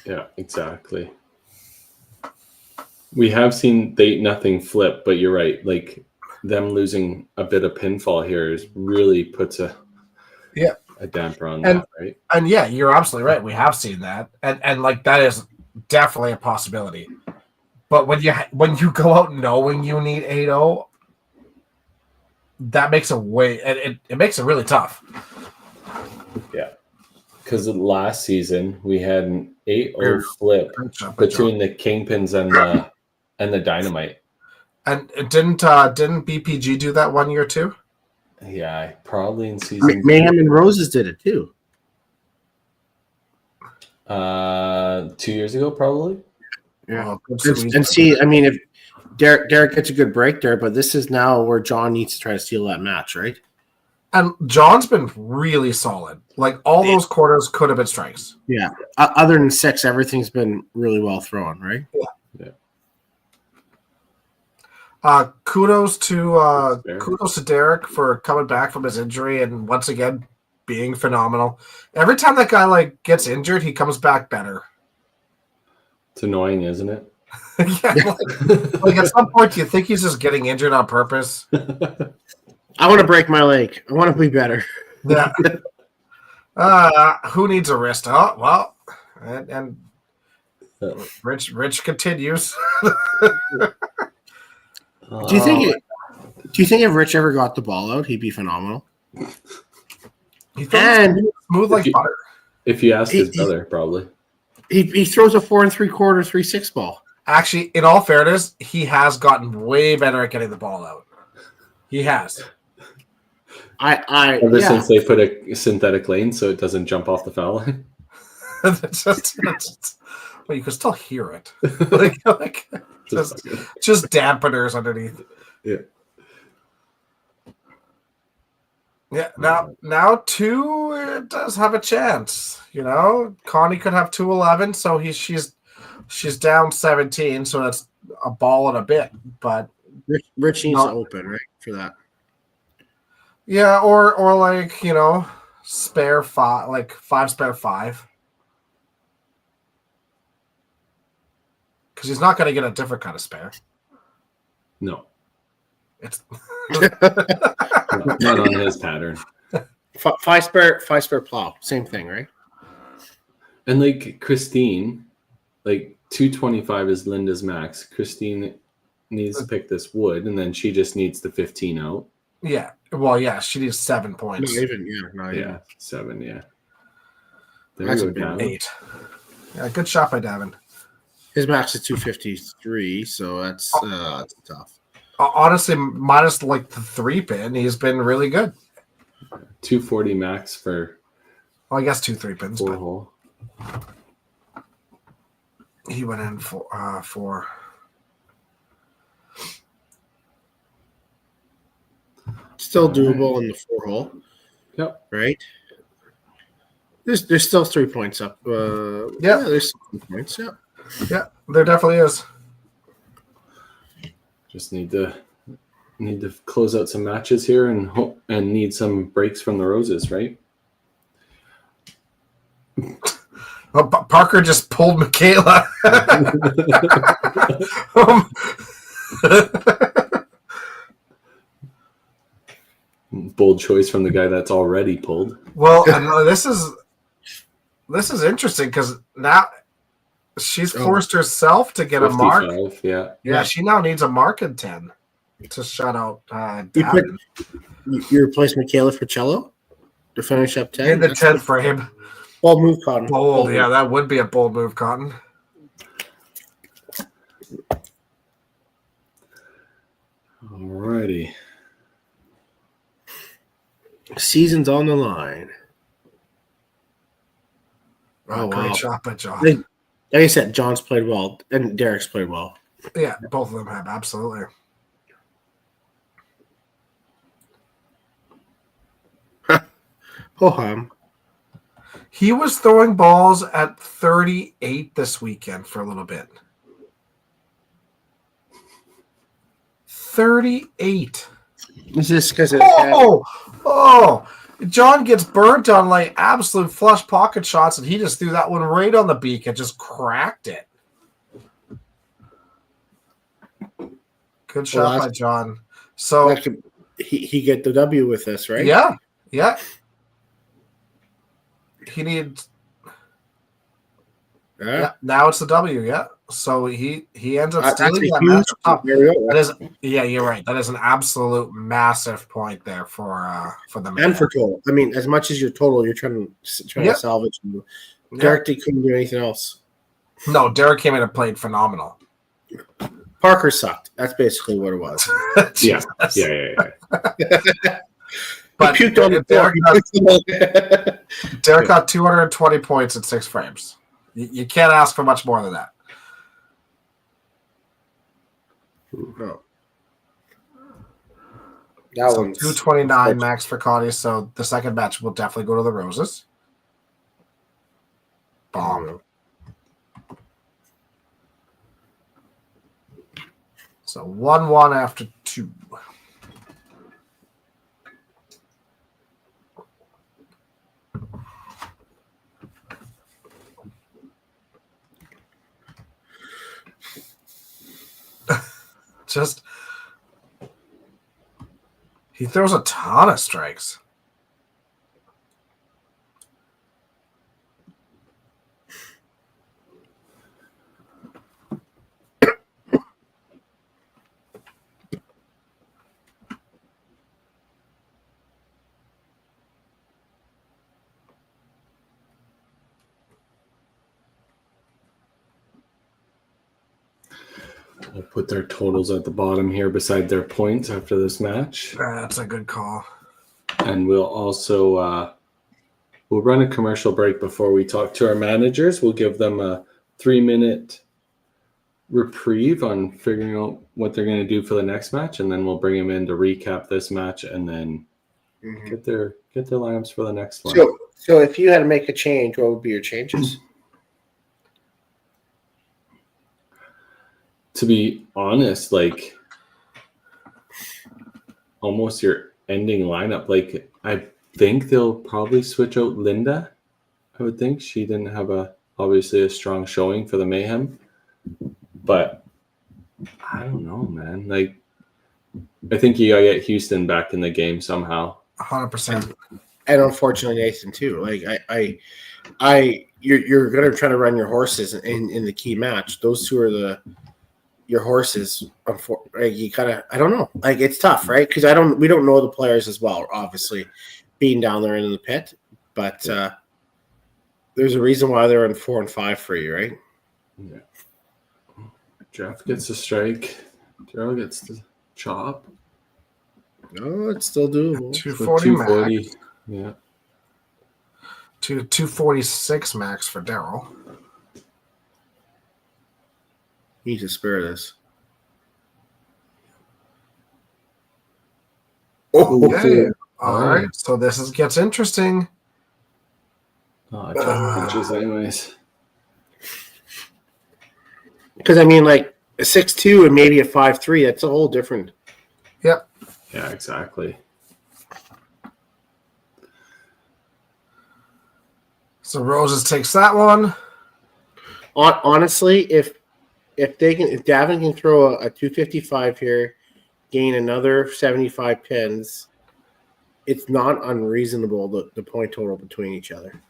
Yeah, exactly. We have seen 8-0 flip, but you're right. Like them losing a bit of pinfall here really puts a damper on that, right? And yeah, you're absolutely right. We have seen that, and like that is definitely a possibility. But when you go out knowing you need 8-0, that makes it makes it really tough. Yeah, because last season we had an 8-0 flip between the Kingpins and the Dynamite. And didn't BPG do that 1 year too? Yeah, probably in season. Mayhem and Roses did it too. 2 years ago, probably. Yeah, and see, I mean, if Derek gets a good break there, but this is now where John needs to try to steal that match, right? And John's been really solid. Like all those quarters could have been strikes. Yeah. Other than 6, everything's been really well thrown, right? Yeah. Kudos to Derek for coming back from his injury and once again being phenomenal. Every time that guy gets injured, he comes back better. It's annoying, isn't it? Yeah, like at some point, do you think he's just getting injured on purpose? I want to break my leg. I want to be better. Yeah. Who needs a wrist? Oh, well, and Rich continues. Do you think if Rich ever got the ball out, he'd be phenomenal? He smooth like butter. If you ask his brother, probably. He throws a 4 3/4, 3/6 ball. Actually, in all fairness, he has gotten way better at getting the ball out. He has. Ever since they put a synthetic lane so it doesn't jump off the foul line. Well, you can still hear it. Just dampeners underneath. Yeah. Yeah. Now 2 does have a chance. You know, Connie could have 2-11, so she's down 17, so that's a ball and a bit. But Rich needs to open right for that. Yeah, or spare 5, 5 spare 5. Because he's not going to get a different kind of spare. No. It's not on his pattern. 5 spare plow. Same thing, right? And Christine, 225 is Linda's max. Christine needs to pick this wood, and then she just needs the 15 out. Yeah. Well, yeah, she needs 7 points. Not even. 7, yeah. That's a big 8. Yeah, good shot by Davin. His max is 253, so that's tough. Honestly, minus the 3-pin, he's been really good. 240 max for. Well, I guess 2 3-pins, 4 but hole. He went in for 4. Still doable in the 4 hole. Yep. Right. There's still 3 points up. Yeah, there's 3 points. Yeah. Yeah, there definitely is. Just need to close out some matches here and need some breaks from the Roses, right? Well, Parker just pulled Michaela. Bold choice from the guy that's already pulled. Well, this is interesting because now she's forced herself to get a mark. Yeah. Yeah, she now needs a mark in 10. to shut out You Davin. You replaced Michaela for cello to finish up 10? In the 10th frame. Bold move, Cotton. Bold. Yeah, that would be a bold move, Cotton. Alrighty. Season's on the line. Oh, great shot by John. Like I said, John's played well, and Derek's played well. Yeah, both of them have, absolutely. Ho-hum. He was throwing balls at 38 this weekend for a little bit. 38. Is this because of John gets burnt on like absolute flush pocket shots, and he just threw that one right on the beak and just cracked it. Good shot by John. So he get the W with this, right? Yeah. He needs. Yeah. Now it's the W. Yeah. So he ends up stealing that match. That is, yeah, you're right. That is an absolute massive point there for the man. And for total. I mean, as much as your total, you're trying to salvage. Derek couldn't do anything else. No, Derek came in and played phenomenal. Parker sucked. That's basically what it was. Yeah. But Derek got 220 points in 6 frames. You can't ask for much more than that. No. That one's 229 max for Connie. So the second match will definitely go to the Roses. Bomb. So 1-1 after 2. Just he throws a ton of strikes. We'll put their totals at the bottom here beside their points after this match. That's a good call. And we'll also we'll run a commercial break before we talk to our managers. We'll give them a 3-minute reprieve on figuring out what they're going to do for the next match, and then we'll bring them in to recap this match and then get their lineups for the next one. So if you had to make a change, what would be your changes? To be honest, like almost your ending lineup, like I think they'll probably switch out Linda. I would think she didn't have obviously a strong showing for the Mayhem, but I don't know, man. Like I think you gotta get Houston back in the game somehow. 100%. And unfortunately, Nathan too. Like you're gonna try to run your horses in the key match. Those two are your horses. You kind of, I don't know. Like it's tough, right? Because we don't know the players as well. Obviously, being down there in the pit, but there's a reason why they're in 4 and 5 for you, right? Yeah. Jeff gets a strike. Darryl gets the chop. No, it's still doable. 240 max. Yeah. 246 max for Darryl. Need to spare this. Okay. All right. So this gets interesting. Oh, Jeff punches anyways. Because I mean, like a 6-2 and maybe a 5-3. That's a whole different. Yep. Yeah, exactly. So Roses takes that one. Honestly, if Davin can throw a 255 here, gain another 75 pins, it's not unreasonable the point total between each other.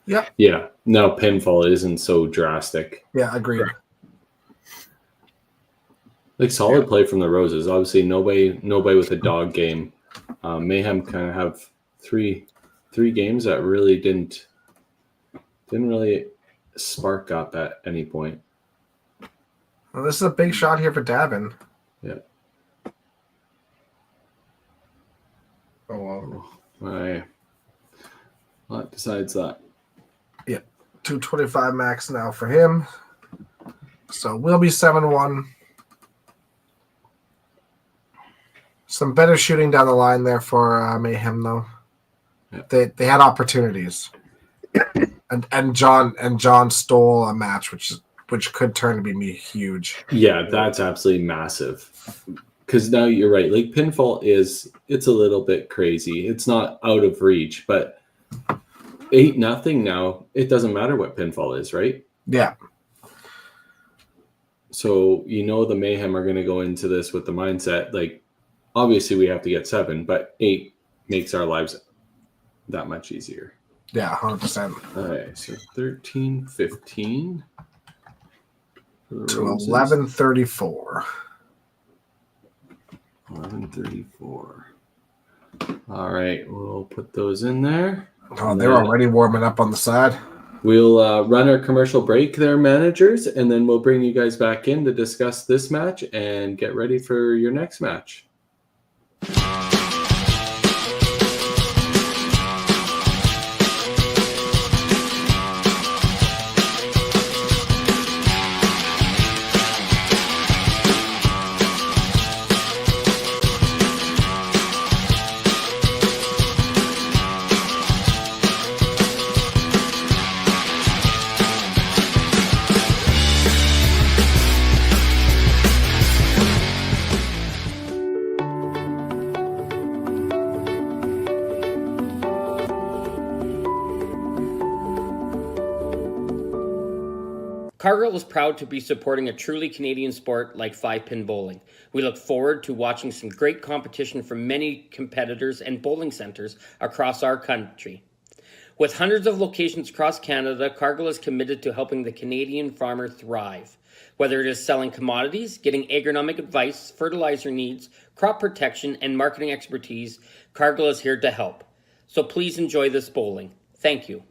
Yep. Yeah. No, pinfall isn't so drastic. Yeah, agreed. Like solid play from the Roses. Obviously, nobody with a dog game. Mayhem kind of have three games that really didn't really spark up at any point. Well, this is a big shot here for Davin. Yeah. Oh, wow. All right. What decides that? Yeah. 225 max now for him. So we'll be 7-1. Some better shooting down the line there for Mayhem, though. Yep. They had opportunities, and John stole a match, which could turn to be huge. Yeah, that's absolutely massive. Because now you're right. Like pinfall it's a little bit crazy. It's not out of reach, but 8-0 now. It doesn't matter what pinfall is, right? Yeah. So the Mayhem are going to go into this with the mindset like. Obviously, we have to get 7, but 8 makes our lives that much easier. Yeah, 100%. All right, so 13-15 to 11-34. 11-34. All right, we'll put those in there. Oh, they're already warming up on the side. We'll run our commercial break there, managers, and then we'll bring you guys back in to discuss this match and get ready for your next match. Cargill is proud to be supporting a truly Canadian sport like 5-pin bowling. We look forward to watching some great competition from many competitors and bowling centers across our country. With hundreds of locations across Canada, Cargill is committed to helping the Canadian farmer thrive. Whether it is selling commodities, getting agronomic advice, fertilizer needs, crop protection, and marketing expertise, Cargill is here to help. So please enjoy this bowling. Thank you.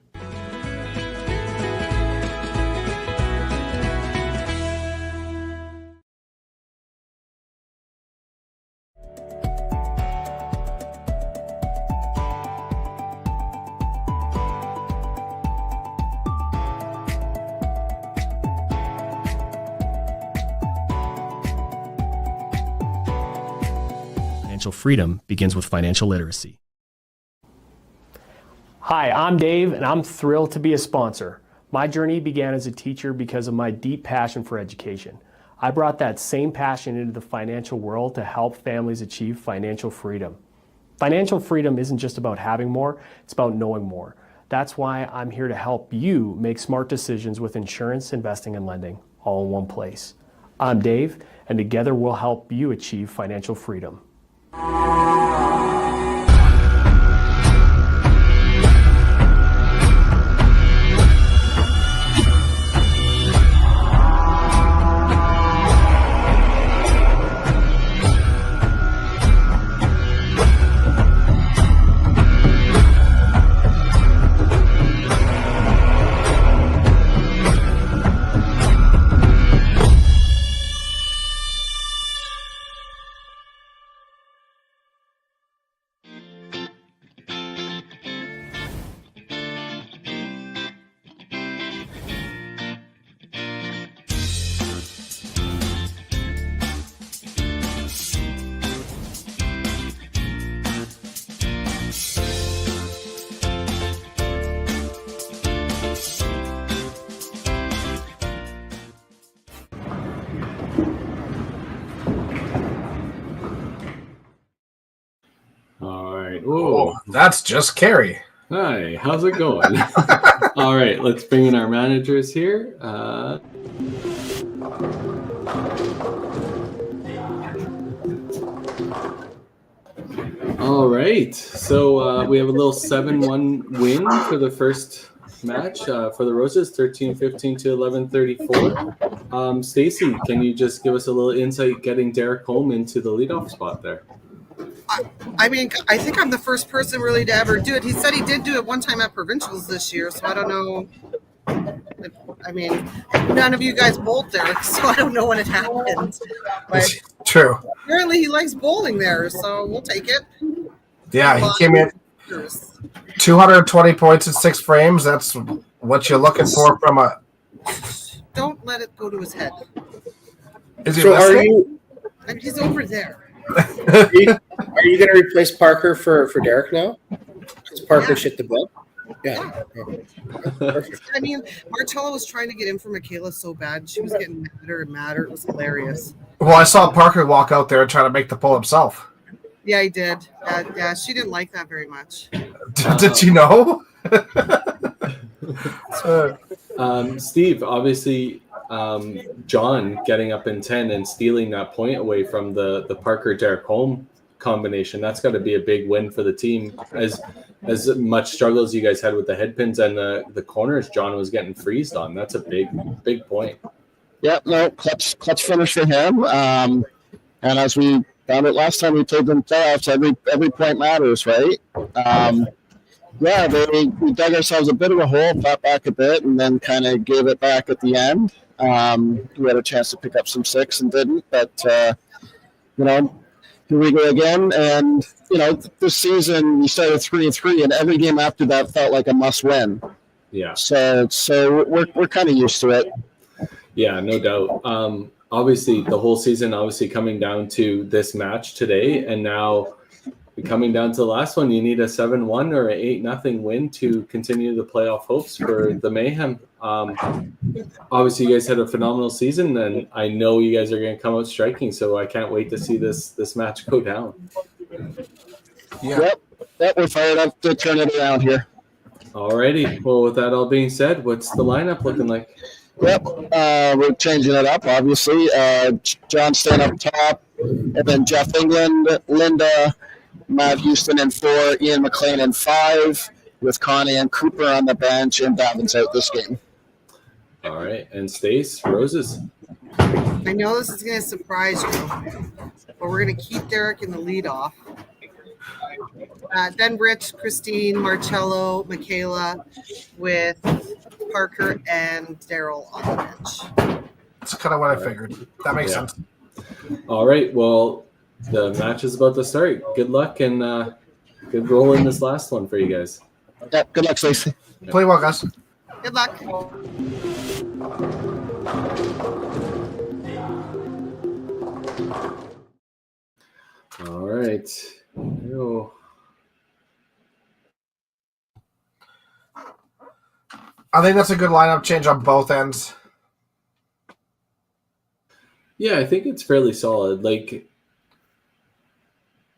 Financial freedom begins with financial literacy. Hi, I'm Dave, and I'm thrilled to be a sponsor. My journey began as a teacher because of my deep passion for education. I brought that same passion into the financial world to help families achieve financial freedom. Financial freedom isn't just about having more, it's about knowing more. That's why I'm here to help you make smart decisions with insurance, investing, and lending, all in one place. I'm Dave, and together we'll help you achieve financial freedom. Oh, that's just Carrie. Hi, how's it going? All right, let's bring in our managers here. All right, so we have a little 7-1 win for the first match for the Roses, 13-15 to 11-34. Stacy, can you just give us a little insight getting Derek Holm into the leadoff spot there? I mean, I think I'm the first person really to ever do it. He said he did do it one time at provincials this year, so I don't know. I mean, none of you guys bowled there, so I don't know when it happened. But True. apparently he likes bowling there, so we'll take it. Yeah, he came in 220 points in 6 frames. That's what you're looking for from a. Don't let it go to his head. Is he So listening? I mean, he's over there. Are you going to replace Parker for Derek now? Because Parker shit the bed. Yeah. I mean, Marcella was trying to get in for Michaela so bad. She was getting madder and madder. It was hilarious. Well, I saw Parker walk out there and try to make the pull himself. Yeah, he did. Yeah, she didn't like that very much. Did you know? Steve, obviously, John getting up in 10 and stealing that point away from the Parker-Derek Holm combination, that's got to be a big win for the team. As much struggle as you guys had with the head pins and the corners, John was getting freezed on. That's a big point. Yeah, no, clutch finish for him. And as we found it last time we played in playoffs, every point matters, right? Yeah, we dug ourselves a bit of a hole, fought back a bit, and then kind of gave it back at the end. We had a chance to pick up some 6 and didn't, but here we go again. And this season we started 3-3, and every game after that felt like a must-win. Yeah. So we're kind of used to it. Yeah, no doubt. Obviously, the whole season coming down to this match today, and now coming down to the last one, you need a 7-1 or an 8-0 win to continue the playoff hopes for the Mayhem. Obviously, you guys had a phenomenal season, and I know you guys are going to come out striking, so I can't wait to see this match go down. Yeah. Yep, we're fired up to turn it around here. Alrighty. Well, with that all being said, what's the lineup looking like? Yep, we're changing it up, obviously. John staying up top, and then Jeff England, Linda, Matt Houston in 4, Ian McLean in 5, with Connie and Cooper on the bench, and Davin's out this game. All right, and Stace, Roses. I know this is going to surprise you, but we're going to keep Derek in the leadoff. Then Rich, Christine, Marcello, Michaela, with Parker and Daryl on the bench. That's kind of what I figured. That makes sense. All right, well, the match is about to start. Good luck and good roll in this last one for you guys. Yeah, good luck, Stacey. Play well, guys. Good luck. All right. Ew. I think that's a good lineup change on both ends. Yeah, I think it's fairly solid. Like,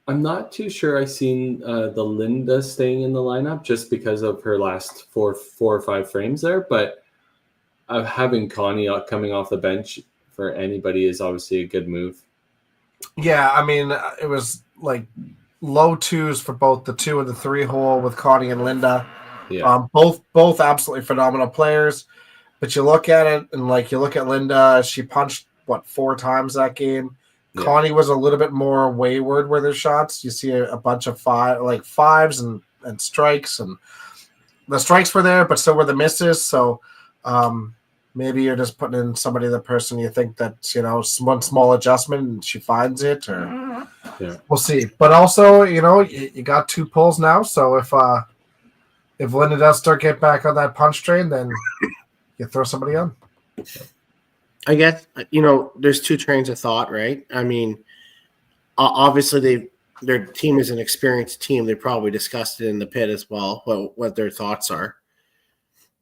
I'm not too sure I've seen the Linda staying in the lineup just because of her last four or five frames there. But having Connie coming off the bench for anybody is obviously a good move. Yeah, I mean, it was like low 2s for both the 2 and the 3 hole with Connie and Linda. Yeah. Both absolutely phenomenal players. But you look at it and you look at Linda, she punched 4 times that game. Yeah. Connie was a little bit more wayward with her shots. You see a bunch of fives and strikes, and the strikes were there, but so were the misses. So maybe you're just putting in somebody, the person you think that's, one small adjustment and she finds it, or we'll see. But also, you got 2 pulls now. So if Linda does start getting back on that punch train, then you throw somebody on. I guess, there's 2 trains of thought, right? I mean, obviously their team is an experienced team. They probably discussed it in the pit as well, what their thoughts are,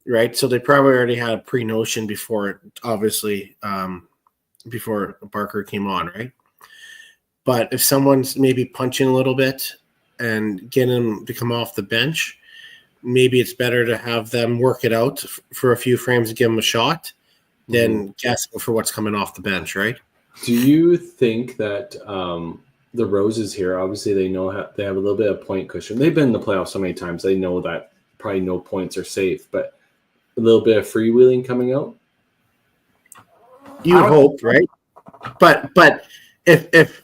right? So they probably already had a pre-notion before Barker came on, right? But if someone's maybe punching a little bit and getting them to come off the bench, maybe it's better to have them work it out for a few frames and give them a shot than guessing for what's coming off the bench, right? Do you think that the Roses here, obviously they know they have a little bit of point cushion. They've been in the playoffs so many times. They know that probably no points are safe. But little bit of freewheeling coming out. You would hope, right? But if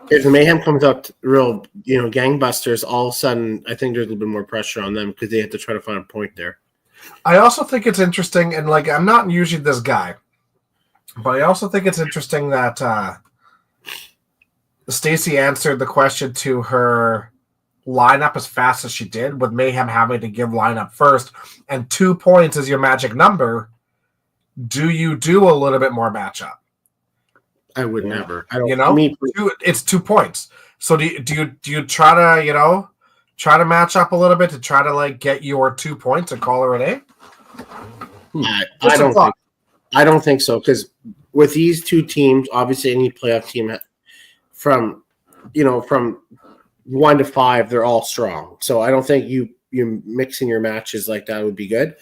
the Mayhem comes out real, gangbusters, all of a sudden, I think there's a little bit more pressure on them because they have to try to find a point there. I also think it's interesting, and like I'm not usually this guy, but I also think it's interesting that Stacy answered the question to her lineup as fast as she did, with Mayhem having to give lineup first, and 2 points is your magic number. Do you do a little bit more matchup? I would never. I don't. It's 2 points. So do you try to match up a little bit to try to like get your 2 points and call her an A? I don't think so, because with these two teams, obviously any playoff team from 1 to 5, they're all strong. So I don't think you mixing your matches like that would be good.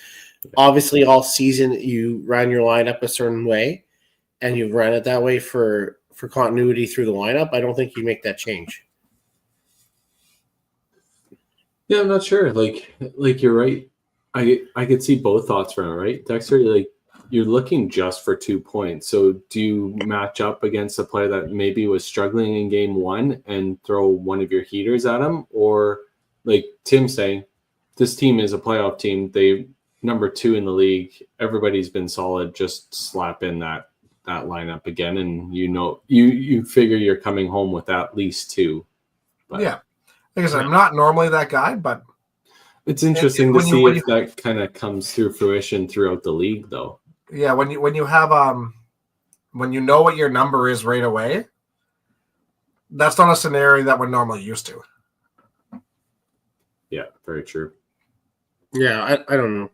Obviously, all season you ran your lineup a certain way, and you've ran it that way for continuity through the lineup. I don't think you make that change. Yeah, I'm not sure. Like you're right. I could see both thoughts from it, right, Dexter? Like you're looking just for 2 points. So do you match up against a player that maybe was struggling in game 1 and throw one of your heaters at him, or like Tim's saying, this team is a playoff team. They number 2 in the league. Everybody's been solid. Just slap in that lineup again, and you figure you're coming home with at least 2. But, yeah, because I'm not normally that guy, but it's interesting to see if that kind of comes through fruition throughout the league, though. Yeah, when you have when you know what your number is right away, that's not a scenario that we're normally used to. Yeah, very true. Yeah, I don't know.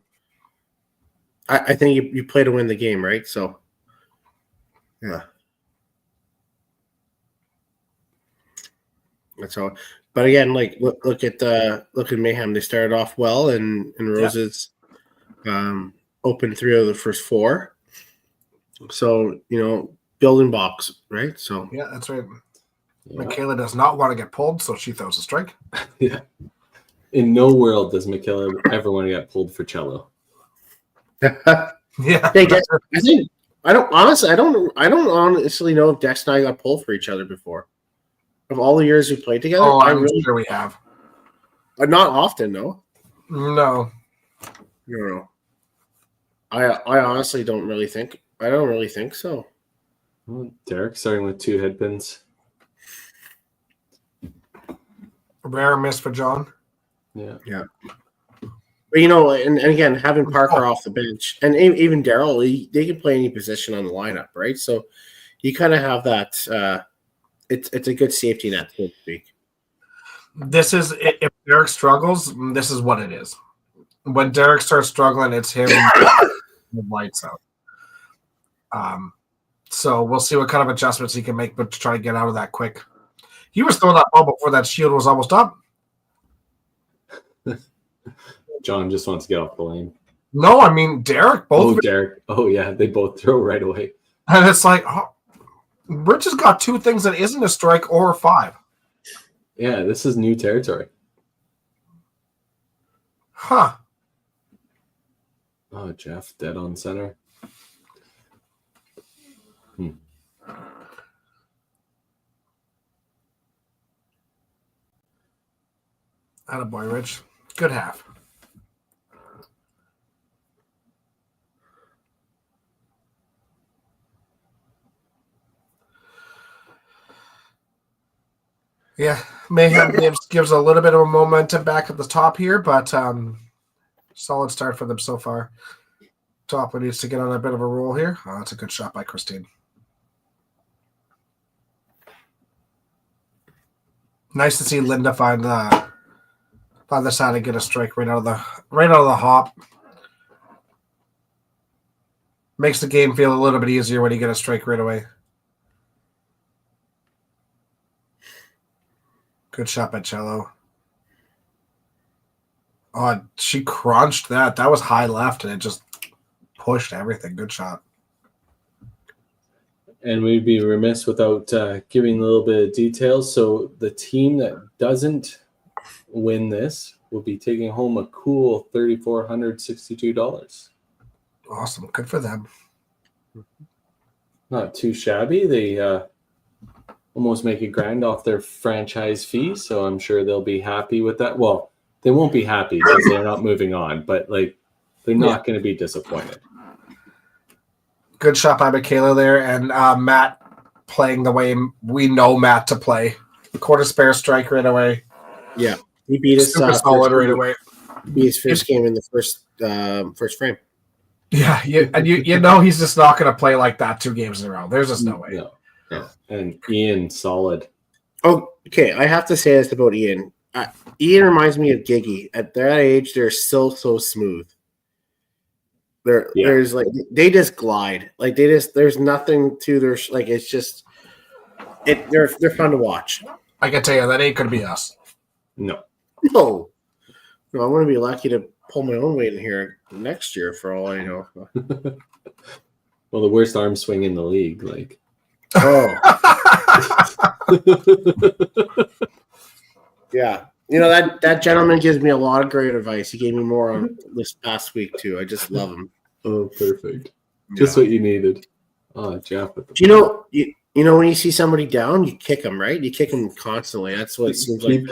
I think you play to win the game, right? So, yeah. That's all. But again, like look at Mayhem. They started off well, and Roses opened 3 of the first 4. So building blocks, right? So yeah, that's right. Yeah. Michaela does not want to get pulled, so she throws a strike. Yeah. In no world does Michaela ever want to get pulled for cello. Yeah. Hey, Dex, I don't honestly know if Dex and I got pulled for each other before. Of all the years we played together, I'm really sure we have. Not often, no. No. I honestly don't really think. I don't really think so. Well, Derek starting with 2 head pins. Rare miss for John. Yeah. But and again, having Parker off the bench, and even Daryl, they can play any position on the lineup, right? So you kind of have that. It's a good safety net, so to speak. This is if Derek struggles, this is what it is. When Derek starts struggling, it's him the lights out. So we'll see what kind of adjustments he can make, but to try to get out of that quick. He was throwing that ball before that shield was almost up. John just wants to get off the lane. No, I mean Derek. Derek. Oh yeah, they both throw right away. And it's like, Rich has got 2 things that isn't a strike or a 5. Yeah, this is new territory. Huh. Oh, Jeff, dead on center. Attaboy, Rich. Good half. Yeah, Mayhem gives a little bit of a momentum back at the top here, but solid start for them so far. Topley needs to get on a bit of a roll here. Oh, that's a good shot by Christine. Nice to see Linda find the side and get a strike right out of the hop. Makes the game feel a little bit easier when you get a strike right away. Good shot by Cello. Oh, she crunched that. That was high left, and it just pushed everything. Good shot. And we'd be remiss without giving a little bit of details. So the team that doesn't win this will be taking home a cool $3,462. Awesome. Good for them. Not too shabby. They almost make it grand off their franchise fee, so I'm sure they'll be happy with that. Well, they won't be happy because they're not moving on, but like they're not going to be disappointed. Good shot by Michaela there, and Matt playing the way we know Matt to play. Quarter spare strike right away. Yeah, he beat us Super solid right away. Beat his first game in the first frame. Yeah, you know he's just not going to play like that 2 games in a row. There's just no way. No. And Ian, solid. Oh, okay. I have to say this about Ian. Ian reminds me of Giggy. At that age, they're still so smooth. There's like they just glide. Like there's nothing to their like. It's just they're fun to watch. I can tell you that ain't going to be us. No. I'm going to be lucky to pull my own weight in here next year for all I know. Well, the worst arm swing in the league, like. Oh. Yeah. You know, that gentleman gives me a lot of great advice. He gave me more on this past week too. I just love him. Oh, perfect. Just what you needed. Oh, Jeff. You know when you see somebody down, you kick them, right? You kick them constantly. That's what it seems like.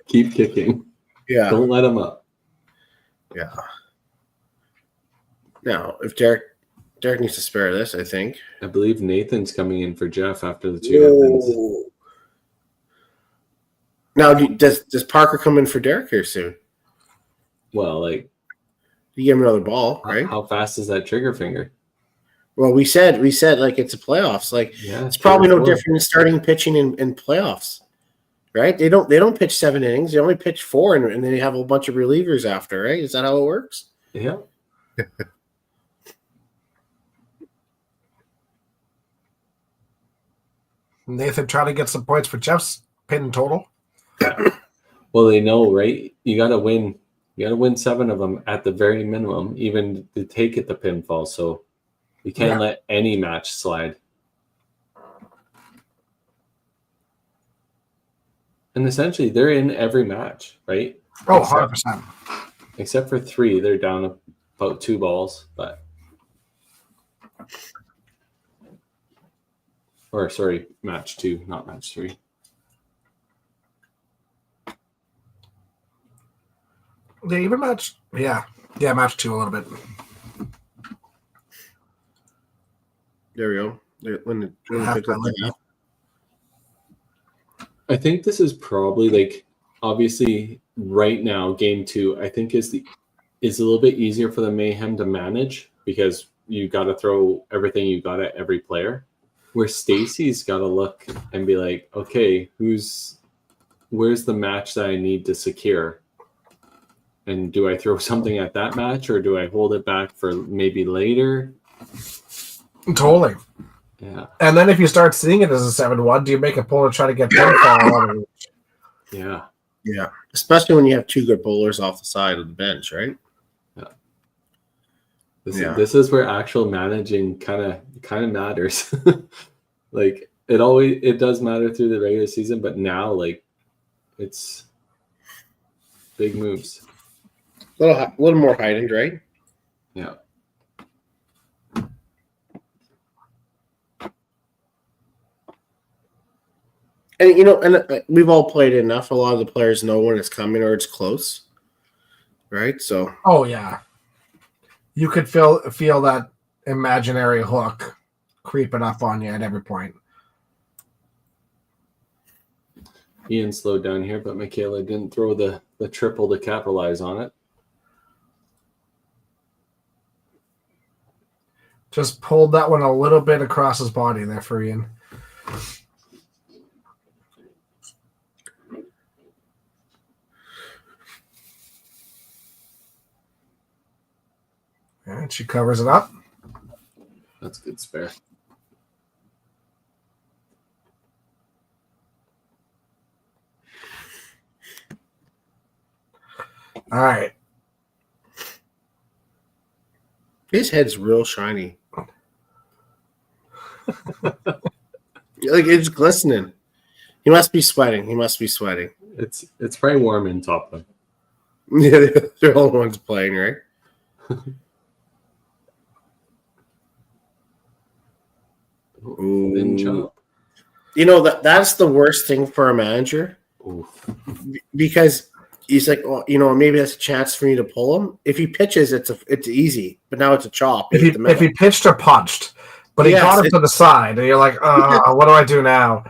Keep kicking. Yeah. Don't let them up. Yeah. Now, if Derek needs to spare this, I think. I believe Nathan's coming in for Jeff after the 2 events. Now, does Parker come in for Derek here soon? Well, like. You give him another ball, right? How fast is that trigger finger? Well, we said like it's a playoffs. Like it's probably no different than starting pitching in playoffs, right? They don't pitch 7 innings. They only pitch 4, and then they have a bunch of relievers after, right? Is that how it works? Yeah. Nathan trying to get some points for Jeff's pin total. Well, they know, right? You got to win. You got to win 7 of them at the very minimum, even to take it to pinfall. So you can't let any match slide. And essentially, they're in every match, right? Oh, 100%. Except for 3, they're down about 2 balls, but. Or sorry, match 2, not match 3. They even match, match 2 a little bit. There we go. When I think this is probably like obviously right now game 2. I think is a little bit easier for the Mayhem to manage because you got to throw everything you got at every player. Where Stacy's got to look and be like, okay, where's the match that I need to secure? And do I throw something at that match or do I hold it back for maybe later? Totally. Yeah. And then if you start seeing it as a 7-1, do you make a pull and try to get pinfall out of it? Yeah. Yeah. Especially when you have 2 good bowlers off the side of the bench, right? This is where actual managing kind of matters. Like it does matter through the regular season, but now like it's big moves. A little more heightened, right? Yeah. And we've all played enough. A lot of the players know when it's coming or it's close, right? So. Oh yeah. You could feel that imaginary hook creeping up on you at every point. Ian slowed down here, but Michaela didn't throw the triple to capitalize on it. Just pulled that one a little bit across his body there for Ian. And she covers it up. That's good spare. All right. His head's real shiny. Like it's glistening. He must be sweating. It's probably warm in top though. Yeah, they're all the ones playing, right? Thin chop. You know that's the worst thing for a manager. Oof. Because he's like, well, you know, maybe that's a chance for me to pull him. If he pitches, it's easy, but now it's a chop. If he pitched or punched, but he got him to the side, and you're like, what do I do now?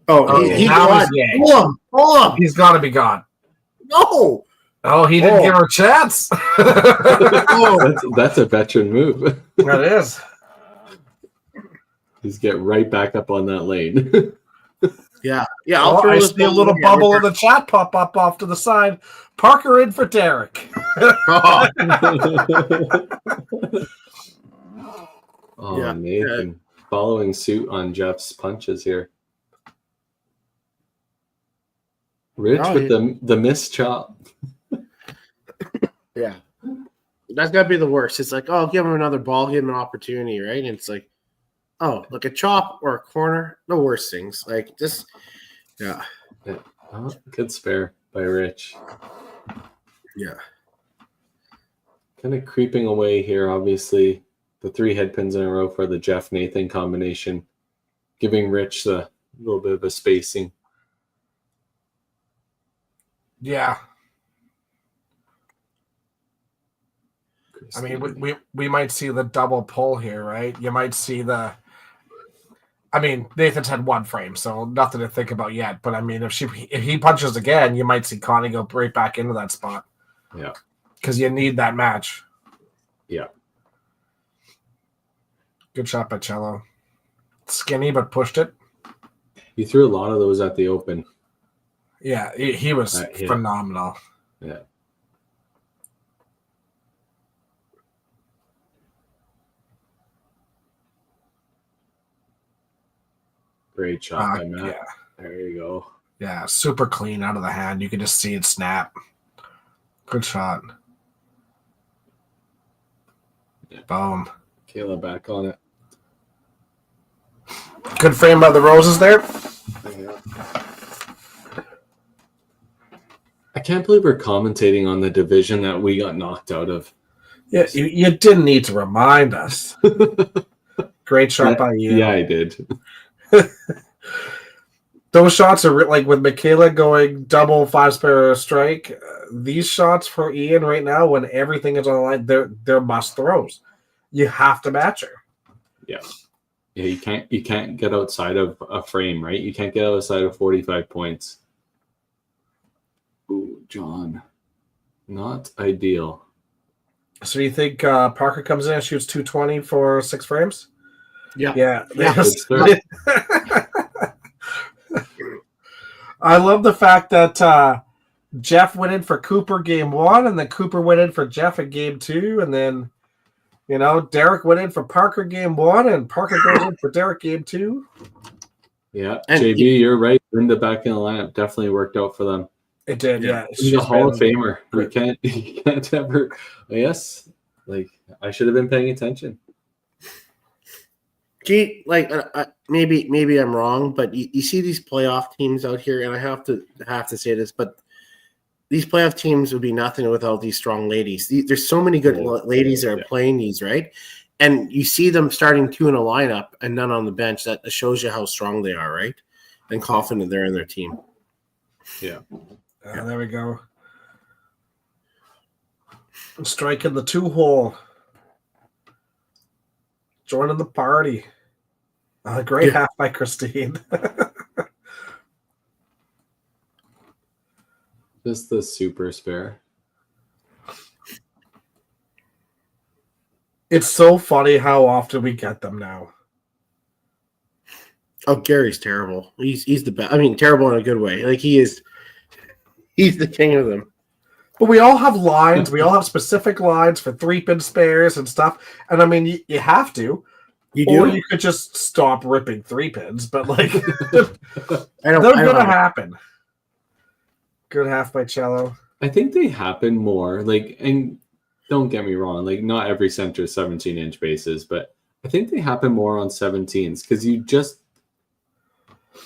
He's gone. Pull him. He's got to be gone. No. Oh, he didn't give her a chance. That's a veteran move. That is. Just get right back up on that lane. Yeah. I see a little bubble in the chat pop up off to the side. Parker in for Derek. Nathan following suit on Jeff's punches here. Rich with the missed chop. Yeah. That's got to be the worst. It's like, give him another ball, give him an opportunity, right? And it's like, like a chop or a corner, the worst things. Like just, yeah. Oh, good spare by Rich. Yeah. Kind of creeping away here, obviously. The 3 head pins in a row for the Jeff-Nathan combination, giving Rich a little bit of a spacing. Yeah. I mean, we might see the double pull here, right? You might see Nathan's had 1 frame, so nothing to think about yet. But I mean, if he punches again, you might see Connie go right back into that spot. Yeah. Because you need that match. Yeah. Good shot by Cello. Skinny, but pushed it. He threw a lot of those at the open. Yeah, he was phenomenal. Yeah. Great shot by Matt. Yeah. There you go. Yeah, super clean out of the hand. You can just see it snap. Good shot. Yeah. Boom. Kayla back on it. Good frame by the Roses there. Yeah. I can't believe we're commentating on the division that we got knocked out of. Yeah, you didn't need to remind us. Great shot by you. Yeah, I did. Those shots are like with Michaela going double 5-spare strike. These shots for Ian right now, when everything is on the line, they're must throws. You have to match her. Yeah. Yeah, you can't get outside of a frame, right? You can't get outside of 45 points. Ooh, John. Not ideal. So you think Parker comes in and shoots 220 for 6 frames? Yeah. I love the fact that Jeff went in for Cooper game 1, and then Cooper went in for Jeff in game 2, and then Derek went in for Parker game 1, and Parker goes in for Derek game 2. Yeah, and JB, you're right. Linda back in the lineup definitely worked out for them. It did, yeah. She's a Hall of Famer. You can't ever. Yes, like I should have been paying attention. Gee, like maybe I'm wrong, but you see these playoff teams out here, and I have to say this, but these playoff teams would be nothing without these strong ladies. There's so many good ladies that are playing these, right? And you see them starting 2 in a lineup and none on the bench. That shows you how strong they are, right? And confident they're in their team. Yeah. There we go. Striking the 2-hole. Joining the party. Great half by Christine. Just the super spare. It's so funny how often we get them now. Oh, Gary's terrible. He's the best. I mean, terrible in a good way. Like he's the king of them. But we all have lines. We all have specific lines for 3-pin spares and stuff. And I mean, you have to. You do. Or you could just stop ripping 3-pins. But like, they're going to happen. Good half by Cello. I think they happen more. Like, and don't get me wrong. Like, not every center is 17-inch bases, but I think they happen more on 17s because you just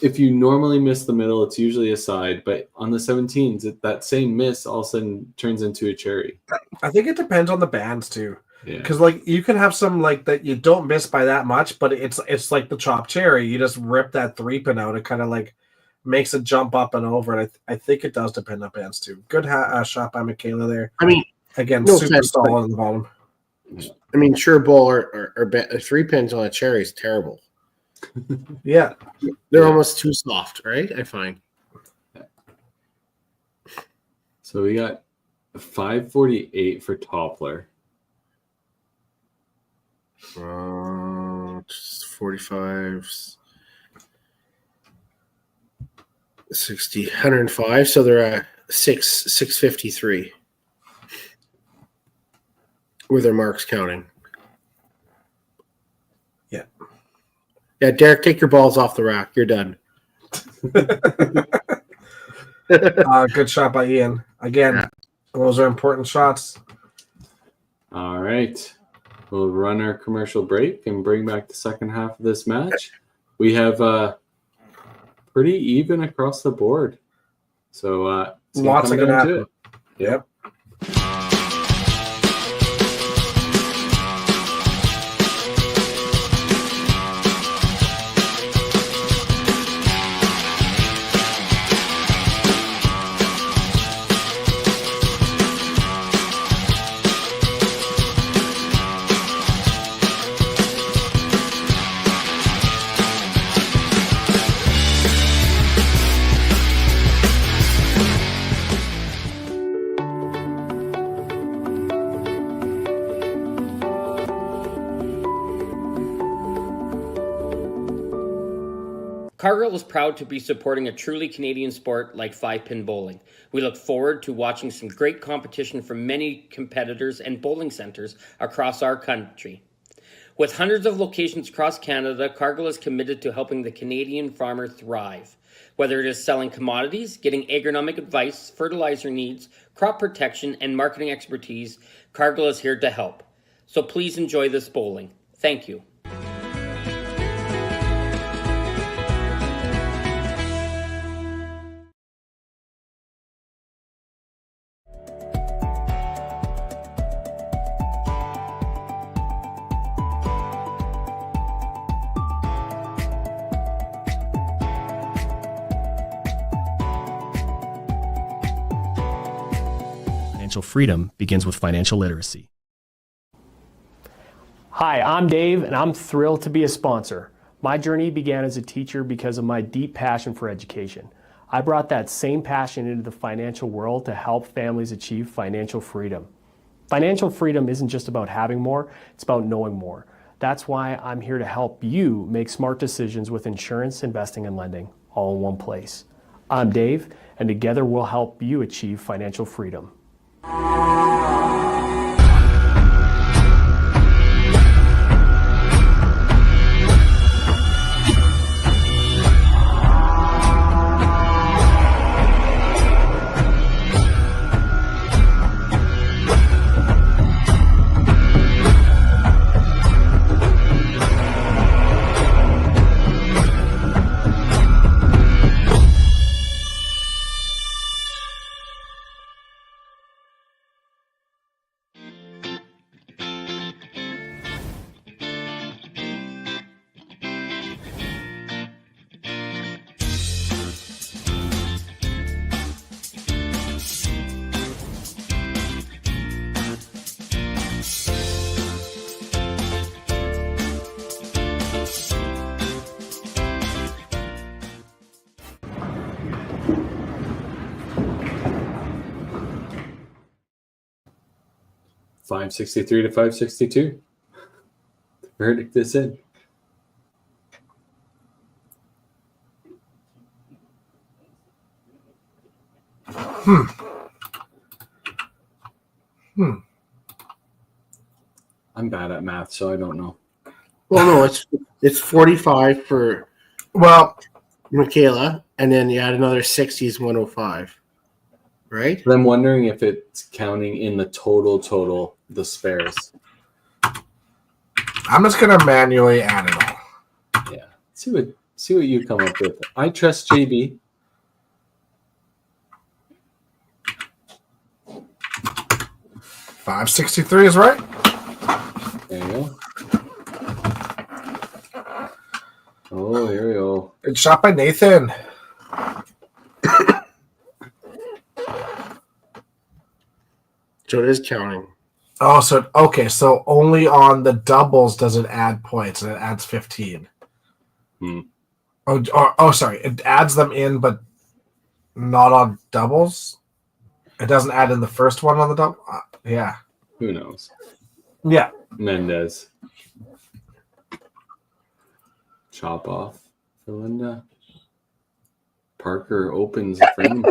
if you normally miss the middle, it's usually a side, but on the 17s, that same miss all of a sudden turns into a cherry. I think it depends on the bands too. Yeah. Because like you can have some like that you don't miss by that much, but it's like the chopped cherry. You just rip that 3-pin out. It kind of like makes it jump up and over. And I think it does depend on bands too. Good shot by Michaela there. I mean, Again, no super sense, solid on the bottom. I mean, sure, bowl or 3 pins on a cherry is terrible. Yeah. They're almost too soft, right? I find. So we got 548 for Toppler. 45, 60, 105. So they're at 653 with their marks counting. Yeah. Yeah, Derek, take your balls off the rack. You're done. Good shot by Ian. Again, those are important shots. All right. We'll run our commercial break and bring back the second half of this match. We have pretty even across the board. So lots of good happen. Yep. Cargill is proud to be supporting a truly Canadian sport like 5-pin bowling. We look forward to watching some great competition from many competitors and bowling centres across our country. With hundreds of locations across Canada, Cargill is committed to helping the Canadian farmer thrive. Whether it is selling commodities, getting agronomic advice, fertilizer needs, crop protection, and marketing expertise, Cargill is here to help. So please enjoy this bowling. Thank you. Financial freedom begins with financial literacy. Hi, I'm Dave, and I'm thrilled to be a sponsor. My journey began as a teacher because of my deep passion for education. I brought that same passion into the financial world to help families achieve financial freedom. Financial freedom isn't just about having more, it's about knowing more. That's why I'm here to help you make smart decisions with insurance, investing, and lending, all in one place. I'm Dave, and together we'll help you achieve financial freedom. $563 to $562. The verdict is in. I'm bad at math, so I don't know. Well, no, it's 45 for Michaela, and then you add another 60 is 105. Right? But I'm wondering if it's counting in the total, the spares. I'm just going to manually add it all. Yeah. See what See what you come up with. I trust JB. $5.63 is right. There you go. Oh, here we go. Good shot by Nathan. So it is counting. Oh, so okay. So only on the doubles does it add points, and it adds 15. Oh, sorry. It adds them in, but not on doubles. It doesn't add in the first one on the double. Yeah. Who knows? Yeah. Mendez. Chop off for Linda. Parker opens the frame.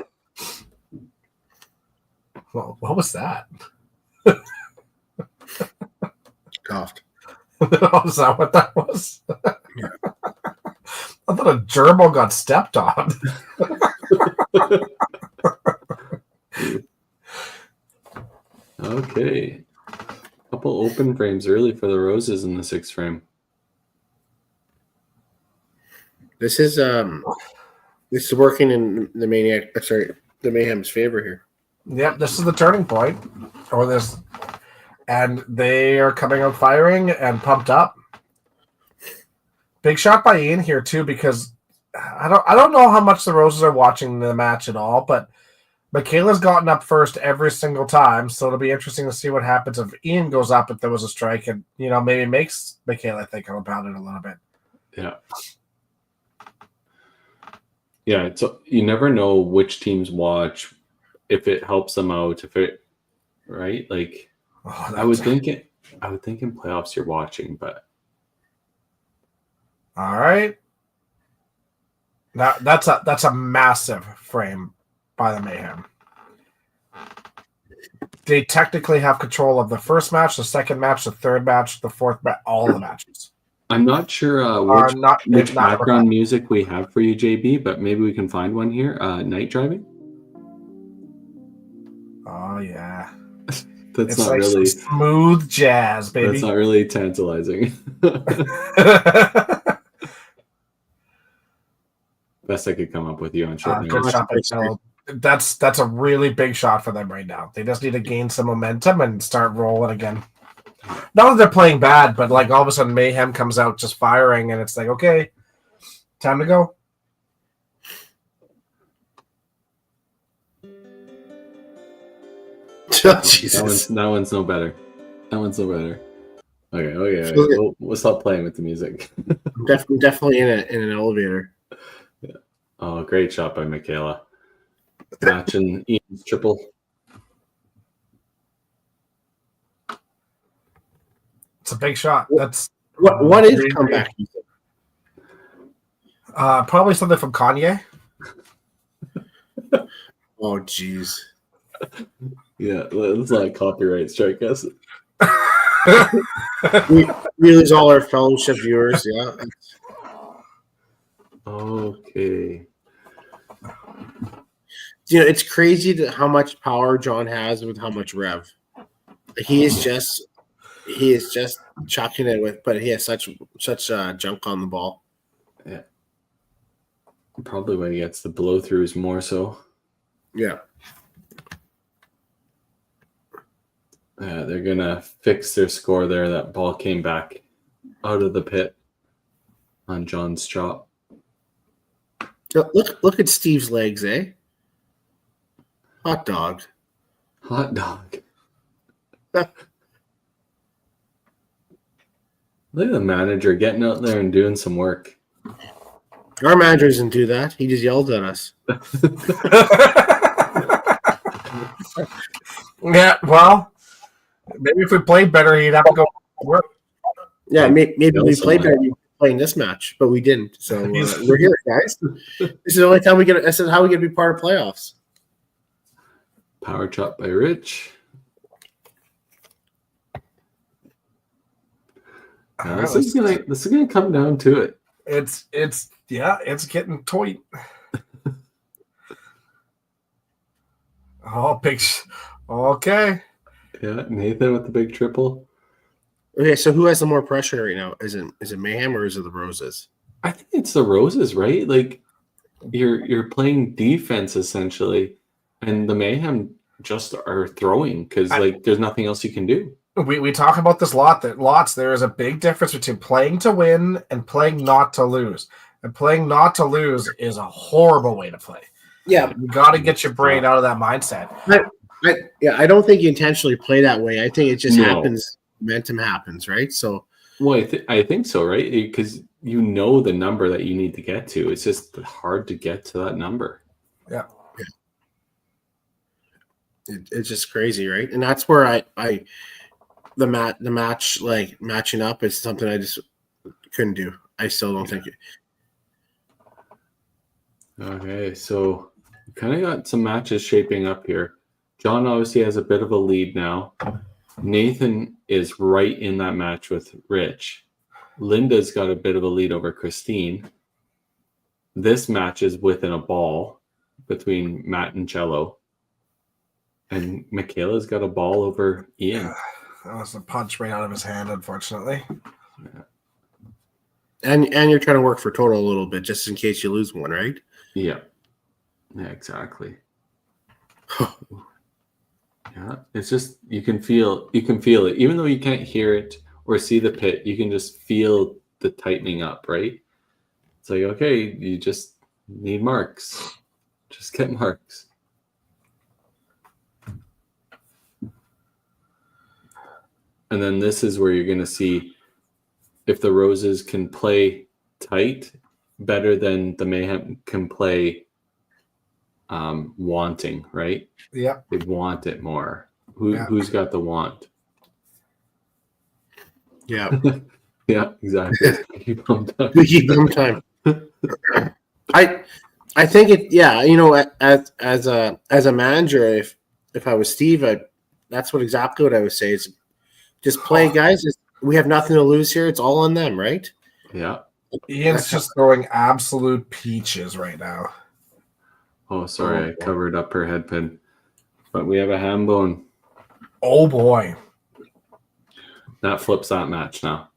Well, what was that? Coughed. Oh, is that what that was? Yeah. I thought a gerbil got stepped on. Okay. Couple open frames early for the Roses in the 6th frame. This is working in the Mayhem's favor here. Yep, this is the turning point. And they are coming out firing and pumped up. Big shot by Ian here too, because I don't know how much the Roses are watching the match at all, but Michaela's gotten up first every single time, so it'll be interesting to see what happens if Ian goes up if there was a strike and maybe makes Michaela think about it a little bit. Yeah. Yeah, you never know which teams watch, if it helps them out, right? Like I would think in playoffs you're watching, but all right. That's a massive frame by the Mayhem. They technically have control of the first match, the second match, the third match, the fourth match, all the matches. I'm not sure which background music we have for you, JB, but maybe we can find one here. Night driving? Oh, yeah. That's it's not like really smooth jazz, baby. That's not really tantalizing. Best I could come up with you on short notice. That's a really big shot for them right now. They just need to gain some momentum and start rolling again. Not that they're playing bad, but like all of a sudden Mayhem comes out just firing, and it's like, okay, time to go. Oh, Jesus. That one's no better. Okay. We'll stop playing with the music. Definitely in an elevator. Yeah. Oh, great shot by Michaela. Matching Ian's triple. It's a big shot. That's what is comeback? Probably something from Kanye. Oh, jeez. Yeah, let's not copyright strike us. we lose all our fellowship viewers. Yeah. Okay. It's crazy how much power John has with how much rev. He is just chucking it with, but he has such junk on the ball. Yeah. Probably when he gets the blow throughs more so. Yeah. They're gonna fix their score there. That ball came back out of the pit on John's chop. Look at Steve's legs, eh? Hot dog. Look at the manager getting out there and doing some work. Our manager doesn't do that. He just yelled at us. Yeah, well, maybe if we played better, he'd have to go work. Yeah, maybe we played better playing this match, but we didn't. So we're here, guys. This is the only time we get. This is how we get to be part of playoffs. Power chop by Rich. This is gonna come down to it. It's getting tight. Oh, big. Okay. Yeah, Nathan with the big triple. Okay, so who has the more pressure right now? Is it Mayhem or is it the Roses? I think it's the Roses, right? Like you're playing defense essentially, and the Mayhem just are throwing because like there's nothing else you can do. We talk about this lots. There is a big difference between playing to win and playing not to lose. And playing not to lose is a horrible way to play. Yeah, You got to get your brain out of that mindset. I don't think you intentionally play that way. I think it just happens. Momentum happens, right? So, well, I think so, right? Because you know the number that you need to get to. It's just hard to get to that number. Yeah. It's just crazy, right? And that's where the match like matching up is something I just couldn't do. I still don't think it. Okay, so we kind of got some matches shaping up here. John obviously has a bit of a lead now. Nathan is right in that match with Rich. Linda's got a bit of a lead over Christine. This match is within a ball between Matt and Cello. And Michaela's got a ball over Ian. That was a punch right out of his hand, unfortunately. Yeah. And you're trying to work for total a little bit just in case you lose one, right? Yeah. Yeah, exactly. Yeah, it's just you can feel it. Even though you can't hear it or see the pit, you can just feel the tightening up, right? It's like, okay, you just need marks. Just get marks. And then this is where you're going to see if the Roses can play tight better than the Mayhem can play wanting, right? Yeah. They want it more. Who's got the want? Yeah. Yeah, exactly. Keep them time. We keep them time. I think it. Yeah, you know, as a manager, if I was Steve, that's exactly what I would say is just play, guys. We have nothing to lose here. It's all on them, right? Yeah. Ian's just throwing absolute peaches right now. Oh, sorry, I covered up her head pin. But we have a ham bone. Oh boy. That flips that match now.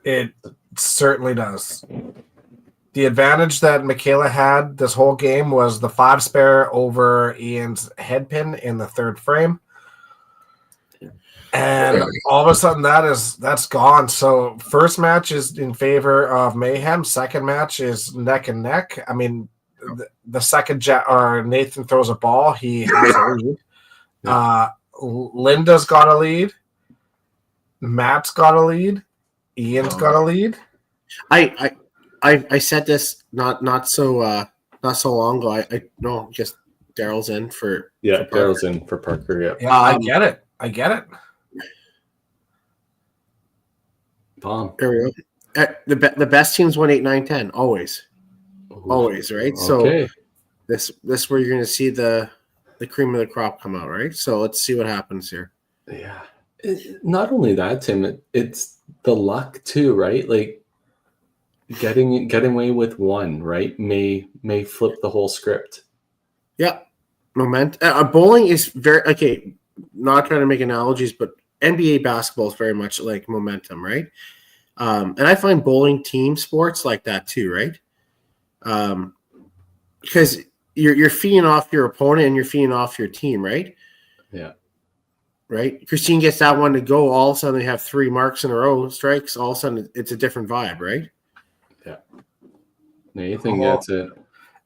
It certainly does. The advantage that Michaela had this whole game was the 5 spare over Ian's head pin in the third frame. And all of a sudden that's gone. So first match is in favor of Mayhem. Second match is neck and neck. I mean, the second Nathan throws a ball, he has a lead. Linda's got a lead. Matt's got a lead. Ian's got a lead. I said this not so long ago. I no, just Daryl's in for Daryl's in for Parker. Yeah, I get it. Bomb. There we go. The best teams won 8, 9, 10. Always, right? Okay. So this where you're going to see the cream of the crop come out, right? So let's see what happens here. Yeah. Not only that, Tim, it's the luck too, right? Like getting away with one, right? May flip the whole script. Yeah. Bowling is very okay. Not trying to make analogies, but NBA basketball is very much like momentum, right? And I find bowling team sports like that too, right? Because you're feeding off your opponent and you're feeding off your team, right? Yeah. Right. Christine gets that one to go. All of a sudden, they have 3 marks in a row, strikes. All of a sudden, it's a different vibe, right? Yeah. Nathan gets it.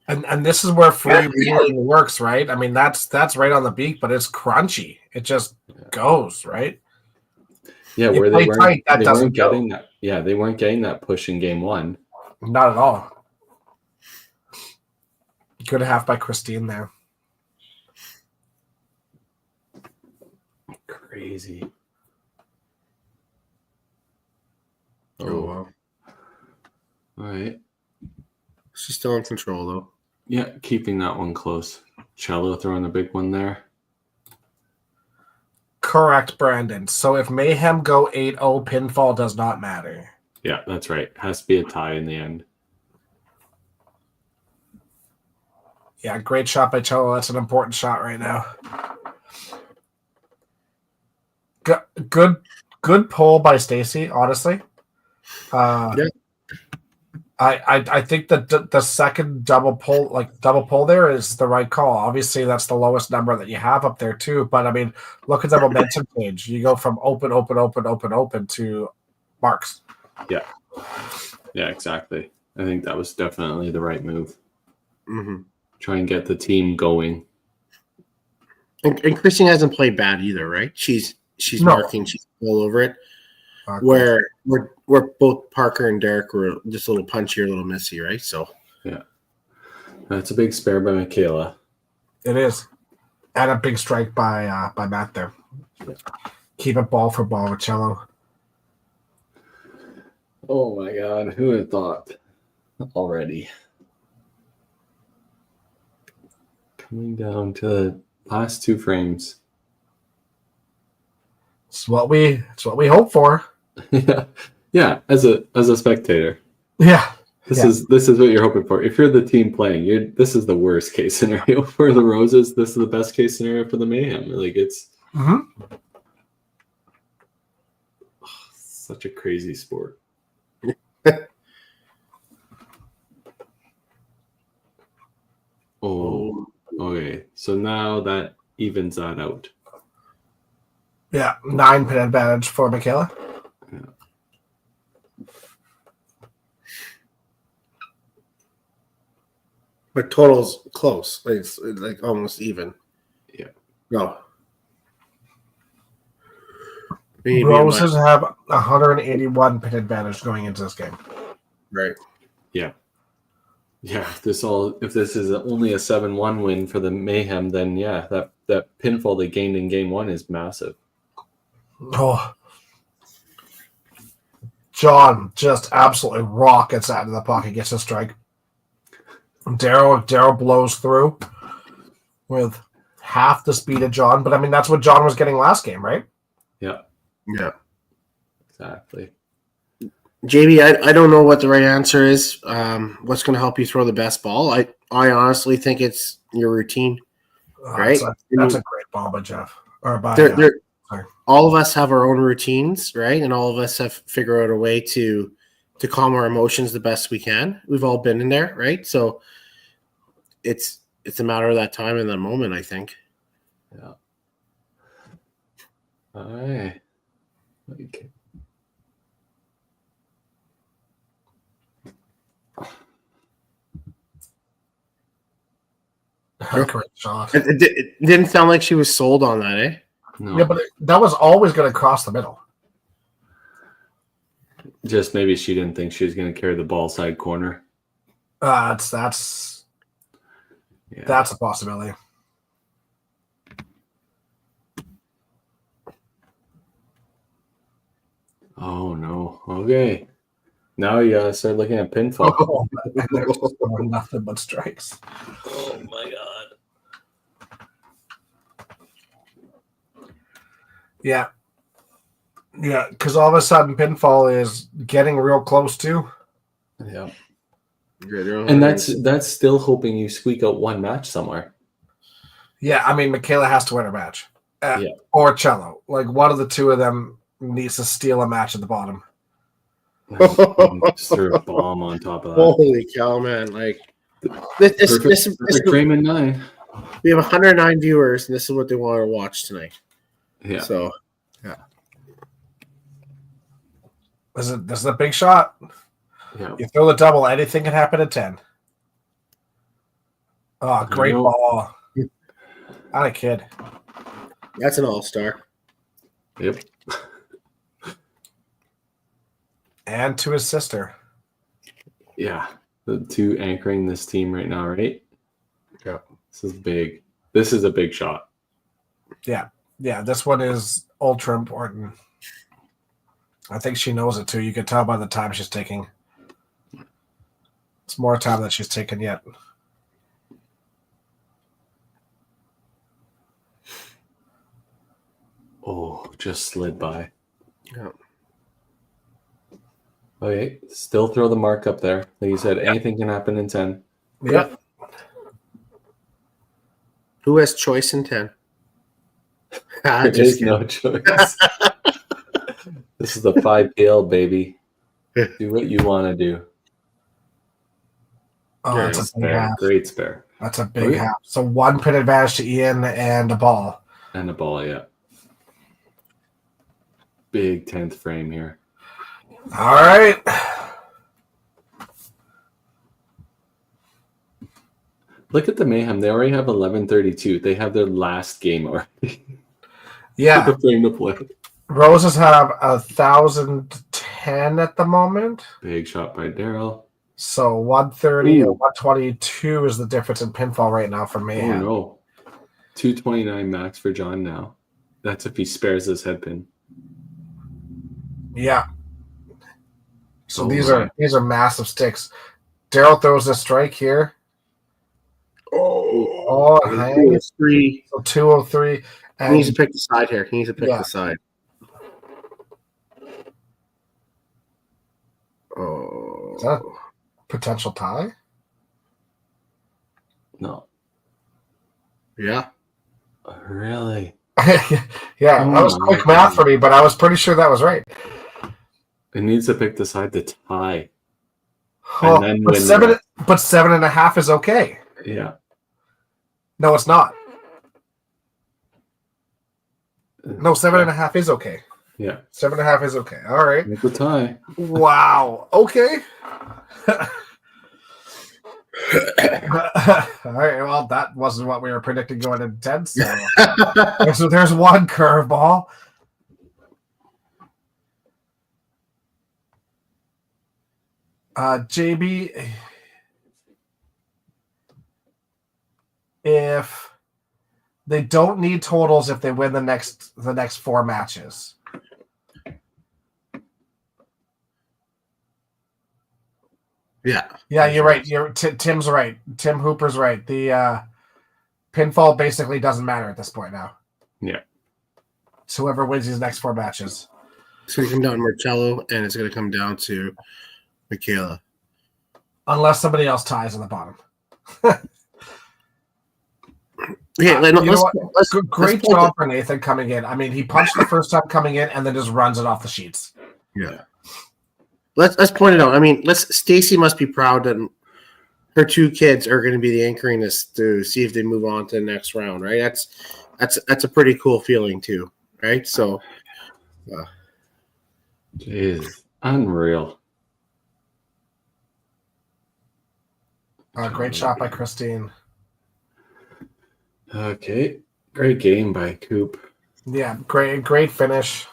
And this is where freewheeling works, right? I mean, that's right on the beak, but it's crunchy. It just goes, right? Yeah, where they weren't getting that. Yeah, they weren't getting that push in game 1. Not at all. Good half by Christine there. Crazy. Oh wow. All right. She's still in control though. Yeah, keeping that one close. Cello throwing the big one there. Correct, Brandon. So if Mayhem go 8-0, pinfall does not matter. Yeah, that's right. Has to be a tie in the end. Yeah, great shot by Cello. That's an important shot right now. Good pull by Stacy, honestly. I I think that the second double pull there is the right call. Obviously, that's the lowest number that you have up there too. But I mean, look at the momentum change. You go from open to marks. Yeah, exactly. I think that was definitely the right move. Mm-hmm. Try and get the team going. And Christine hasn't played bad either, right? She's marking, she's all over it. Where we're both Parker and Derek were just a little punchy, a little missy, right? So yeah, that's a big spare by Michaela. It is, and a big strike by Matt there. Keep it ball for ball with Cello. Oh my God, who would have thought already? Coming down to the last two frames. It's what we hope for. yeah. As a spectator, yeah. This is what you're hoping for. If you're the team playing, this is the worst case scenario for the Roses. This is the best case scenario for the Mayhem. Like it's such a crazy sport. Oh, okay. So now that evens that out. Yeah, 9 pin advantage for Michaela. Yeah. but total's close. It's like almost even. Yeah. No. Roses have 181 pin advantage going into this game. Right. Yeah. Yeah. If this is only a 7-1 win for the Mayhem, then yeah, that pinfall they gained in game one is massive. Oh. John just absolutely rockets out of the pocket, gets a strike. Daryl blows through with half the speed of John, but I mean that's what John was getting last game, right? Yeah. Yeah. Exactly. JB, I don't know what the right answer is. What's going to help you throw the best ball? I honestly think it's your routine. Right? That's a great ball by Jeff. Or by all of us have our own routines, right? And all of us have figured out a way to calm our emotions the best we can. We've all been in there, right? So it's a matter of that time and that moment, I think. Yeah. All right. Okay. Great shot. It didn't sound like she was sold on that, eh? No. Yeah, but that was always going to cross the middle. Just maybe she didn't think she was going to carry the ball side corner. That's a possibility. Oh no. Okay. Now you gotta start looking at pinfall. Oh, they're just throwing nothing but strikes. Oh my god. Yeah. Yeah, because all of a sudden pinfall is getting real close too. Yeah. And that's still hoping you squeak out one match somewhere. Yeah, I mean Michaela has to win her match. Or Cello. Like one of the two of them needs to steal a match at the bottom. Just threw a bomb on top of that. Holy cow, man. Like this frame in 9. We have 109 viewers, and this is what they want to watch tonight. Yeah. So yeah. This is a big shot. Yeah. You throw the double, anything can happen at 10. Oh, great ball. Not a kid. That's an all-star. Yep. And to his sister. Yeah. The two anchoring this team right now, right? Yeah. This is big. This is a big shot. Yeah. Yeah, this one is ultra important. I think she knows it too. You can tell by the time she's taking. It's more time than she's taken yet. Oh, just slid by. Yeah. Okay, still throw the mark up there. Like you said, anything can happen in 10. Yep. Who has choice in 10? There's no choice. This is the 5PL, baby. Do what you want to do. Oh, Yeah, that's a big spare. half. Great spare. That's a big half. So 1 pin advantage to Ian and a ball. And a ball, yeah. Big 10th frame here. All right. Look at the Mayhem. They already have 11:32. They have their last game already. Yeah. The frame to play. Roses have 1,010 at the moment. Big shot by Daryl. So 130 and Ooh. 122 is the difference in pinfall right now for Oh, Mayhem. no. 229 max for John now. That's if he spares his head pin. Yeah. So Oh, these my. are massive sticks. Daryl throws a strike here. Oh, it hangs. 203. So 203. He needs to pick the side here. He needs to pick Yeah. the side. Oh. Is that a potential tie? No. Yeah. Really? Yeah, that was Oh, quick my math God. for me, but I was pretty sure that was right. It needs to pick the side to tie. Oh, And then but win seven, the- but 7.5 is okay. Yeah. No, it's not. No, 7.5 is okay. Yeah. 7.5 is okay. All right. Make the tie. Wow. Okay. All right. Well, that wasn't what we were predicting going into 10. So there's one curveball. JB, if they don't need totals if they win the next 4 matches. Yeah. Yeah, you're right. Tim's right. Tim Hooper's right. The pinfall basically doesn't matter at this point now. Yeah. It's whoever wins these next 4 matches. It's going to come down to Marcello, and it's going to come down to Michaela. Unless somebody else ties in the bottom. Yeah, Great job for Nathan coming in. I mean, he punched the first time coming in and then just runs it off the sheets. Yeah. Let's point it out. I mean, Stacy must be proud that her 2 kids are going to be the anchoring this to see if they move on to the next round, right? That's a pretty cool feeling too, right? So, Jeez, unreal. Great shot by Christine. Okay, great game by Coop. Yeah, great finish.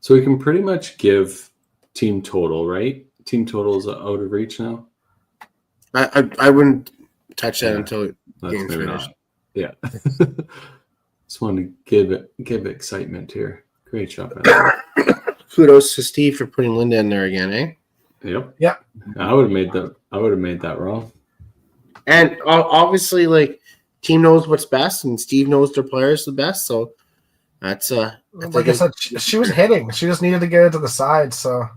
So we can pretty much give team total, right? Team total is out of reach now. I wouldn't touch that until That's game's maybe finished. not. Yeah. Just wanted to give excitement here. Great shot. Kudos to Steve for putting Linda in there again, eh? Yep. Yep. I would have made that wrong. And obviously, like, team knows what's best, and Steve knows their players the best. So that's Like I said, she was hitting. She just needed to get it to the side. So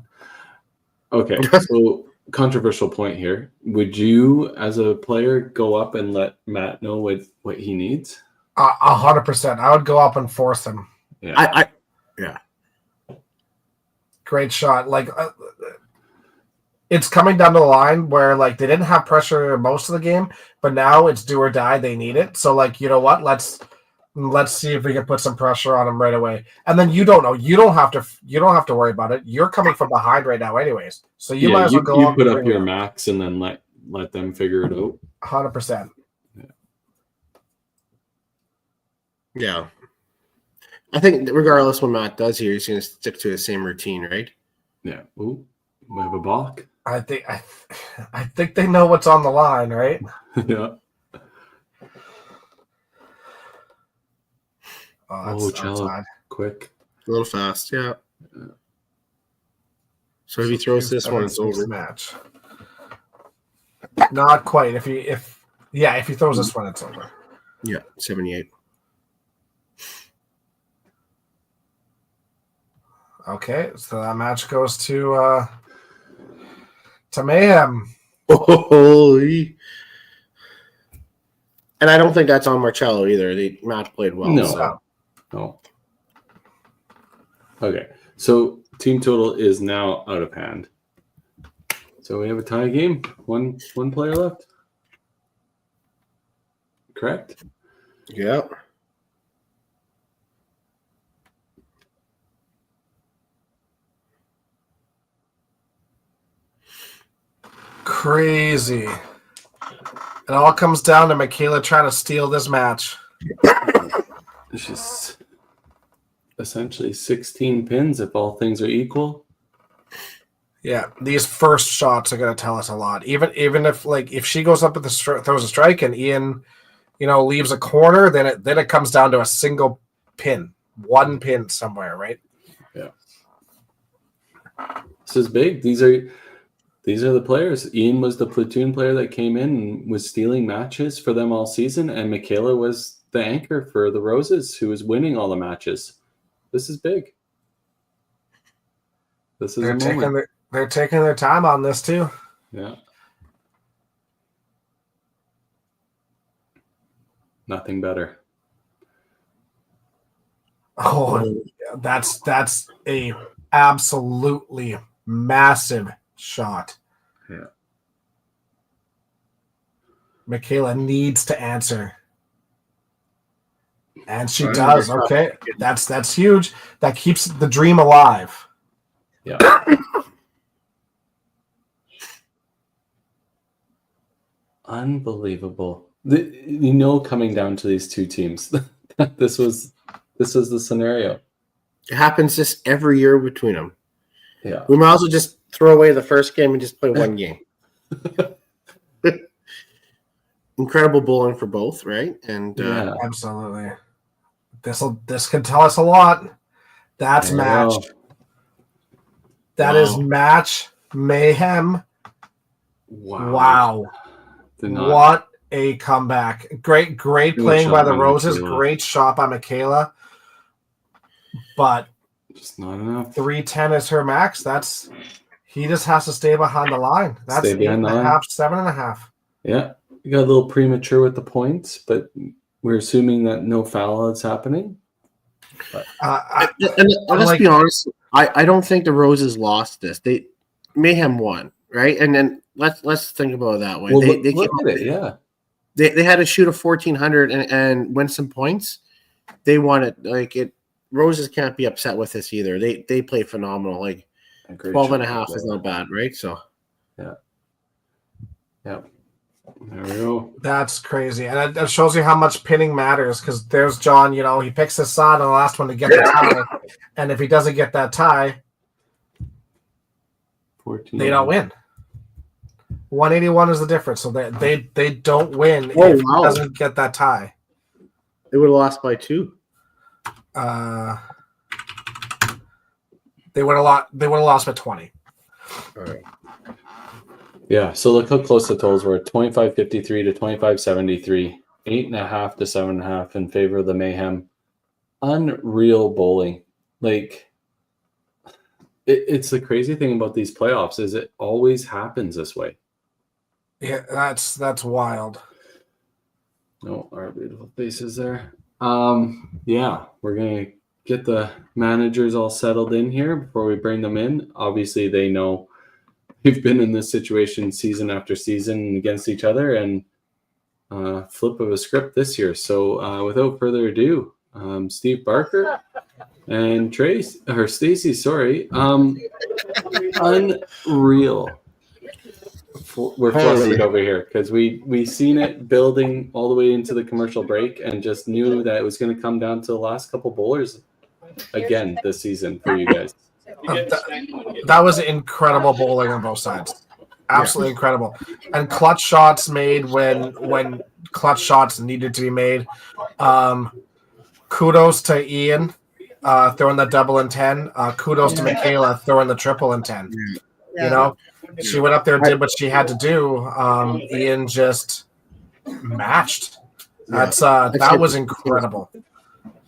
Okay. So controversial point here. Would you, as a player, go up and let Matt know what he needs? 100%. I would go up and force him. Yeah. Yeah. Great shot. Like it's coming down to the line where like they didn't have pressure most of the game, but now it's do or die. They need it. So like, you know what? Let's see if we can put some pressure on them right away. And then you don't know. You don't have to worry about it. You're coming from behind right now, anyways. So you might as well go. You put up your max and then let them figure it out. 100%. Yeah. I think regardless what Matt does here, he's going to stick to the same routine, right? Yeah. Ooh, we have a balk. I think they know what's on the line, right? Yeah. Oh, Cello. outside. Quick. A little fast, yeah. So if he throws this one, it's over. Match. Not quite. If he throws this one, it's over. Yeah, 78. Okay, so that match goes to Mayhem. Holy. And I don't think that's on Marcello either. Matt played well. No. So. No. Okay, so team total is now out of hand. So we have a tie game. One player left. Correct? Yeah. Crazy. It all comes down to Michaela trying to steal this match. It's just essentially 16 pins if all things are equal. Yeah, these first shots are going to tell us a lot. Even if she goes up with throws a strike and Ian, leaves a corner, then it comes down to a single pin, one pin somewhere, right? Yeah. This is big. These are the players. Ian was the platoon player that came in and was stealing matches for them all season, and Michaela was the anchor for the Roses, who was winning all the matches. This is big. This is a moment. They're taking their time on this too. Yeah. Nothing better. Oh, that's a absolutely massive shot. Yeah. Michaela needs to answer. And she does. Okay. That's huge. That keeps the dream alive. Yeah. Unbelievable. Coming down to these two teams, this was the scenario. It happens just every year between them. Yeah. We might as well just throw away the first game and just play one game. Incredible bowling for both, right? And absolutely. This can tell us a lot. That's match. That is match mayhem. Wow. What a comeback. Great playing by the Roses. Great shot by Michaela. But just not enough. 310 is her max. He just has to stay behind the line. That's 8.5, 7.5. Yeah. You got a little premature with the points, but we're assuming that no foul is happening. But, let's be honest. I don't think the Roses lost this. Mayhem won, right? And then let's think about it that way. Well, look at it, yeah. They had to shoot a 1400 and win some points. They won it. Roses can't be upset with this either. They played phenomenal. 12.5 is not bad, right? So yeah. There we go. That's crazy. And it shows you how much pinning matters, because there's John, he picks his side on the last one to get the tie. And if he doesn't get that tie, 14. They don't win. 181 is the difference. So they don't win if he doesn't get that tie. They would have lost by 2. They would have lost by 20. All right. Yeah, so look how close the totals were. 25-53 to 25-73, 8.5 to 7.5 in favor of the Mayhem. Unreal bowling. It's the crazy thing about these playoffs is it always happens this way. Yeah, that's wild. No, our beautiful faces there. Yeah, we're gonna get the managers all settled in here before we bring them in. Obviously, they know we've been in this situation season after season against each other, and flip of a script this year. So without further ado, Steve Barker and Stacy, sorry. Unreal. We're flustered over here because we seen it building all the way into the commercial break and just knew that it was going to come down to the last couple bowlers again this season for you guys. That was incredible bowling on both sides. Absolutely incredible. And clutch shots made when clutch shots needed to be made. Kudos to Ian throwing the double and 10. Kudos to Michaela throwing the triple and 10. She went up there and did what she had to do. Ian just matched. That was incredible.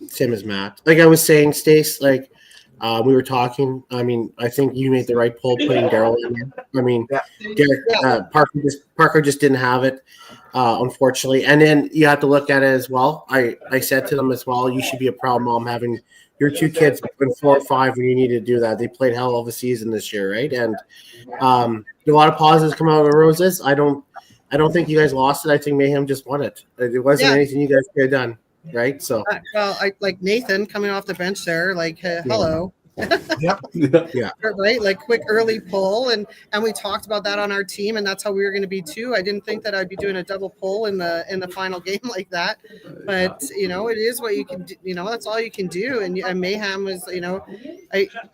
Same as Matt. Like I was saying, Stace, We were talking. I mean, I think you made the right pull putting Daryl in there. I mean, Derek Parker just didn't have it, unfortunately. And then you have to look at it as well. I said to them as well, you should be a proud mom having your two kids in 4 or 5 when you need to do that. They played hell of a season this year, right? And a lot of positives come out of the Roses. I don't think you guys lost it. I think Mayhem just won it. It wasn't anything you guys could have done. Right. So, well, I like Nathan coming off the bench there, like, hello. Yep. Yeah. Right. Like quick early pull. And we talked about that on our team, and that's how we were going to be too. I didn't think that I'd be doing a double pull in the final game like that. But, it is what you can do. That's all you can do. And Mayhem was,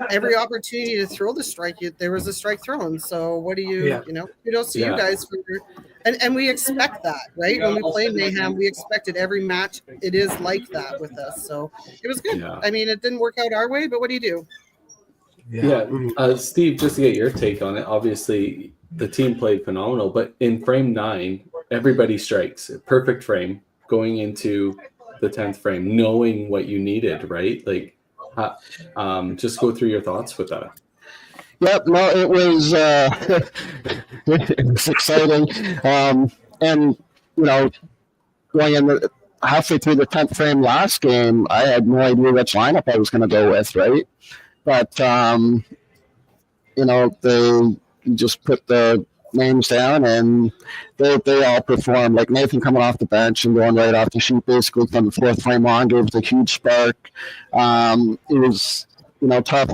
every opportunity to throw the strike, there was a strike thrown. So what do you, kudos to you guys for and we expect that, right? When we play Mayhem, we expected every match. It is like that with us. So it was good. Yeah. I mean, it didn't work out our way, but what do you do? Yeah. Steve, just to get your take on it, obviously the team played phenomenal, but in frame 9, everybody strikes. Perfect frame going into the 10th frame, knowing what you needed, right? Like, just go through your thoughts with that. Yep, no, it was it was exciting, and going in halfway through the 10th frame last game, I had no idea which lineup I was going to go with, right? But they just put the names down, and they all performed. Like Nathan coming off the bench and going right off the sheet, basically from the 4th frame on, gave us a huge spark. It was tough.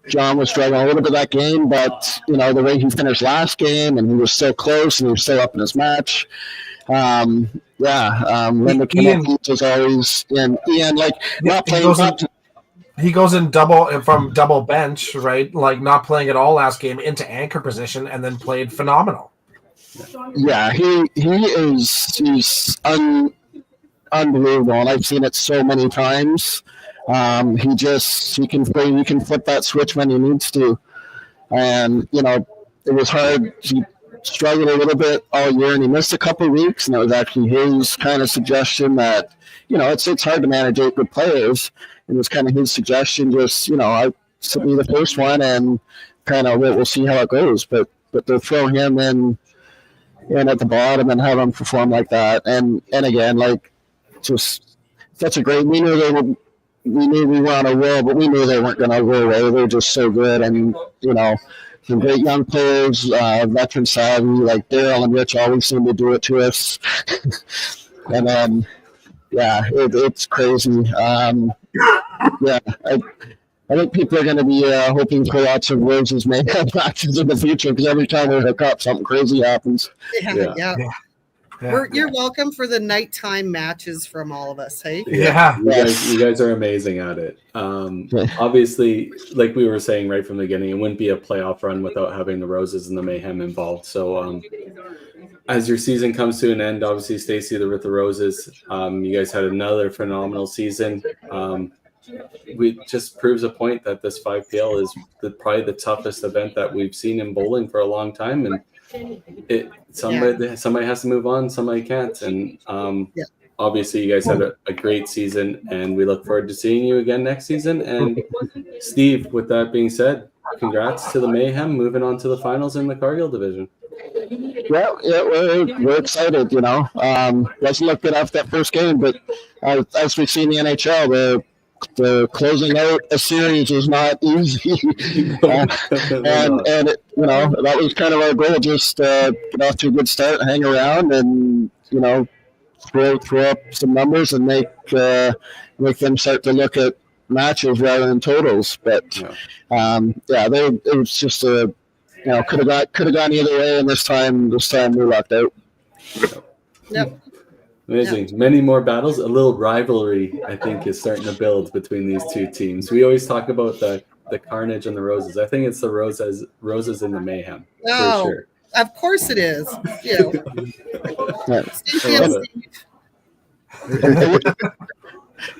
John was struggling a little bit that game, but the way he finished last game, and he was so close, and he was still up in his match. Linda came up as always, and Ian not playing. He goes in from double bench, right? Like not playing at all last game into anchor position, and then played phenomenal. Yeah, he's unbelievable, and I've seen it so many times. He can flip that switch when he needs to, and it was hard. He struggled a little bit all year, and he missed a couple of weeks, and it was actually his kind of suggestion that it's hard to manage 8 good players. It was kind of his suggestion, just I sent me the first one, and kind of we'll see how it goes. But to throw him in at the bottom and have him perform like that, and again, like just such a great. We knew we were on a roll, but we knew they weren't going to go away. They were just so good, and some great young players, veteran savvy, like Daryl and Rich always seem to do it to us. And then, it's crazy. I think people are going to be hoping for lots of Roses Mayhem matches in the future, because every time we hook up, something crazy happens. Yeah. You're welcome for the nighttime matches from all of us, hey? Yeah. You guys are amazing at it. Obviously, like we were saying right from the beginning, it wouldn't be a playoff run without having the Roses and the Mayhem involved. So as your season comes to an end, obviously, Stacey, with the Roses, you guys had another phenomenal season. We just proves a point that this 5PL is probably the toughest event that we've seen in bowling for a long time, and somebody has to move on, somebody can't, and obviously you guys had a great season, and we look forward to seeing you again next season. And Steve, with that being said, congrats to the Mayhem moving on to the finals in the Cargill division. We're excited. Wasn't look good after that first game, but as we've seen in the NHL, the closing out a series is not easy, and it, that was kind of our goal, just get off to a good start, hang around, and throw up some numbers and make them start to look at matches rather than totals. But it was just could have gone either way, and this time we lucked out. Yep. Amazing. Yeah. Many more battles. A little rivalry, I think, is starting to build between these two teams. We always talk about the Carnage and the Roses. I think it's the Roses and the Mayhem. Oh, for sure. Of course it is.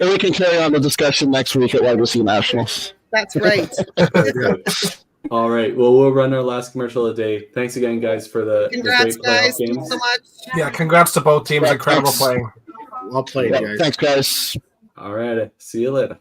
And we can carry on the discussion next week at Legacy Nationals. That's right. All right. Well, we'll run our last commercial of the day. Thanks again, guys, for the congrats, great guys. games. Thanks so much. Yeah, congrats to both teams. Incredible playing. Well played, guys. Thanks, guys. All right. See you later.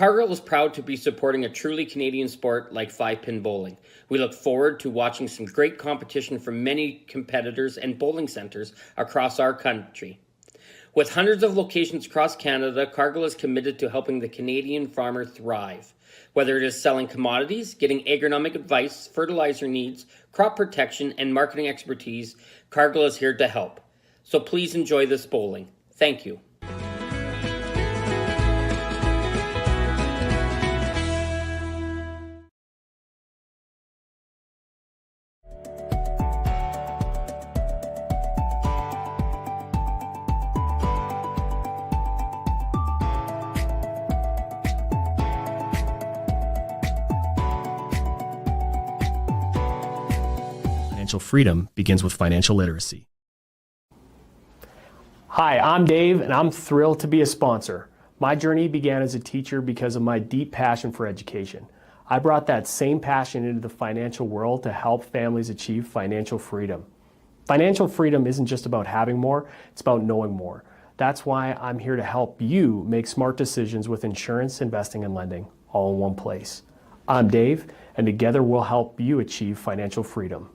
Cargill is proud to be supporting a truly Canadian sport like 5-pin bowling. We look forward to watching some great competition from many competitors and bowling centers across our country. With hundreds of locations across Canada, Cargill is committed to helping the Canadian farmer thrive. Whether it is selling commodities, getting agronomic advice, fertilizer needs, crop protection, and marketing expertise, Cargill is here to help. So please enjoy this bowling. Thank you. Financial freedom begins with financial literacy. Hi, I'm Dave, and I'm thrilled to be a sponsor. My journey began as a teacher because of my deep passion for education. I brought that same passion into the financial world to help families achieve financial freedom. Financial freedom isn't just about having more, it's about knowing more. That's why I'm here to help you make smart decisions with insurance, investing, and lending all in one place. I'm Dave, and together we'll help you achieve financial freedom.